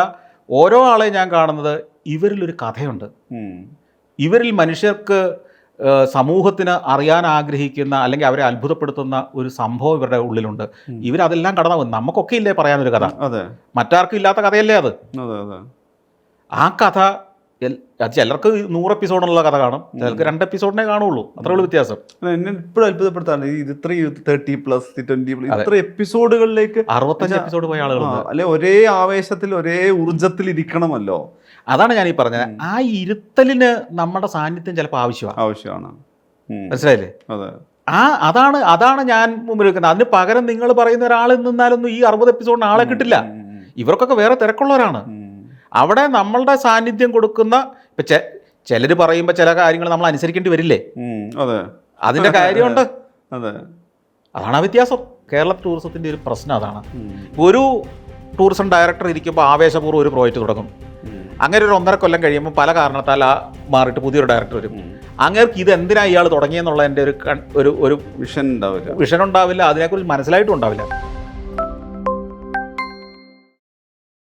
ഓരോ ആളെ ഞാൻ കാണുന്നത് ഇവരിലൊരു കഥയുണ്ട്. ഇവരിൽ മനുഷ്യർക്ക് സമൂഹത്തിന് അറിയാൻ ആഗ്രഹിക്കുന്ന അല്ലെങ്കിൽ അവരെ അത്ഭുതപ്പെടുത്തുന്ന ഒരു സംഭവം ഇവരുടെ ഉള്ളിലുണ്ട്. ഇവരതെല്ലാം കടന്നു. നമുക്കൊക്കെ ഇല്ലേ പറയാനൊരു കഥ, മറ്റാർക്കും ഇല്ലാത്ത കഥയല്ലേ അത്. ആ കഥ ചിലർക്ക് 100 എപ്പിസോഡുള്ള കഥ കാണും, ചിലർക്ക് 2 എപ്പിസോഡിനെ കാണുള്ളൂ. അത്രയുള്ള വ്യത്യാസം. എന്നെ ഇപ്പോഴും അത്ഭുതപ്പെടുത്താണ് ഇത് ഇത്രയും 30+, 20+, ഇത്ര എപ്പിസോഡുകളിലേക്ക് 65 എപ്പിസോഡ് പോയ ആളുകളുണ്ട്. അല്ലെ, ഒരേ ആവേശത്തിൽ ഒരേ ഊർജത്തിൽ ഇരിക്കണമല്ലോ. അതാണ് ഞാൻ ഈ പറഞ്ഞത്. ആ ഇരുത്തലിന് നമ്മുടെ സാന്നിധ്യം ചിലപ്പോൾ ആവശ്യമാണ്. മനസ്സിലായില്ലേ? അതാണ് ഞാൻ മുമ്പിൽ വെക്കുന്നത്. അതിന് പകരം നിങ്ങൾ പറയുന്ന ഒരാളിൽ നിന്നാലൊന്നും ഈ 60 എപ്പിസോഡിന് ആളെ കിട്ടില്ല. ഇവർക്കൊക്കെ വേറെ തിരക്കുള്ളവരാണ്. അവിടെ നമ്മളുടെ സാന്നിധ്യം കൊടുക്കുന്ന ഇപ്പൊ ചിലർ പറയുമ്പോൾ ചില കാര്യങ്ങൾ നമ്മൾ അനുസരിക്കേണ്ടി വരില്ലേ? അതിന്റെ കാര്യമുണ്ട്. അതാണ് ആ വ്യത്യാസം. കേരള ടൂറിസത്തിന്റെ ഒരു പ്രശ്നം അതാണ്. ഒരു ടൂറിസം ഡയറക്ടർ ഇരിക്കുമ്പോൾ ആവേശപൂർവ്വം ഒരു പ്രോജക്റ്റ് തുടങ്ങും. അങ്ങനെ ഒരു 1.5 കൊല്ലം കഴിയുമ്പോൾ പല കാരണത്താൽ മാറിയിട്ട് പുതിയൊരു ഡയറക്ടർ വരും. അങ്ങേർക്ക് ഇത് എന്തിനാ ഇയാൾ തുടങ്ങിയെന്നുള്ളതിൻ്റെ ഒരു വിഷൻ ഉണ്ടാവില്ല. അതിനെക്കുറിച്ച് മനസ്സിലായിട്ടും ഉണ്ടാവില്ല.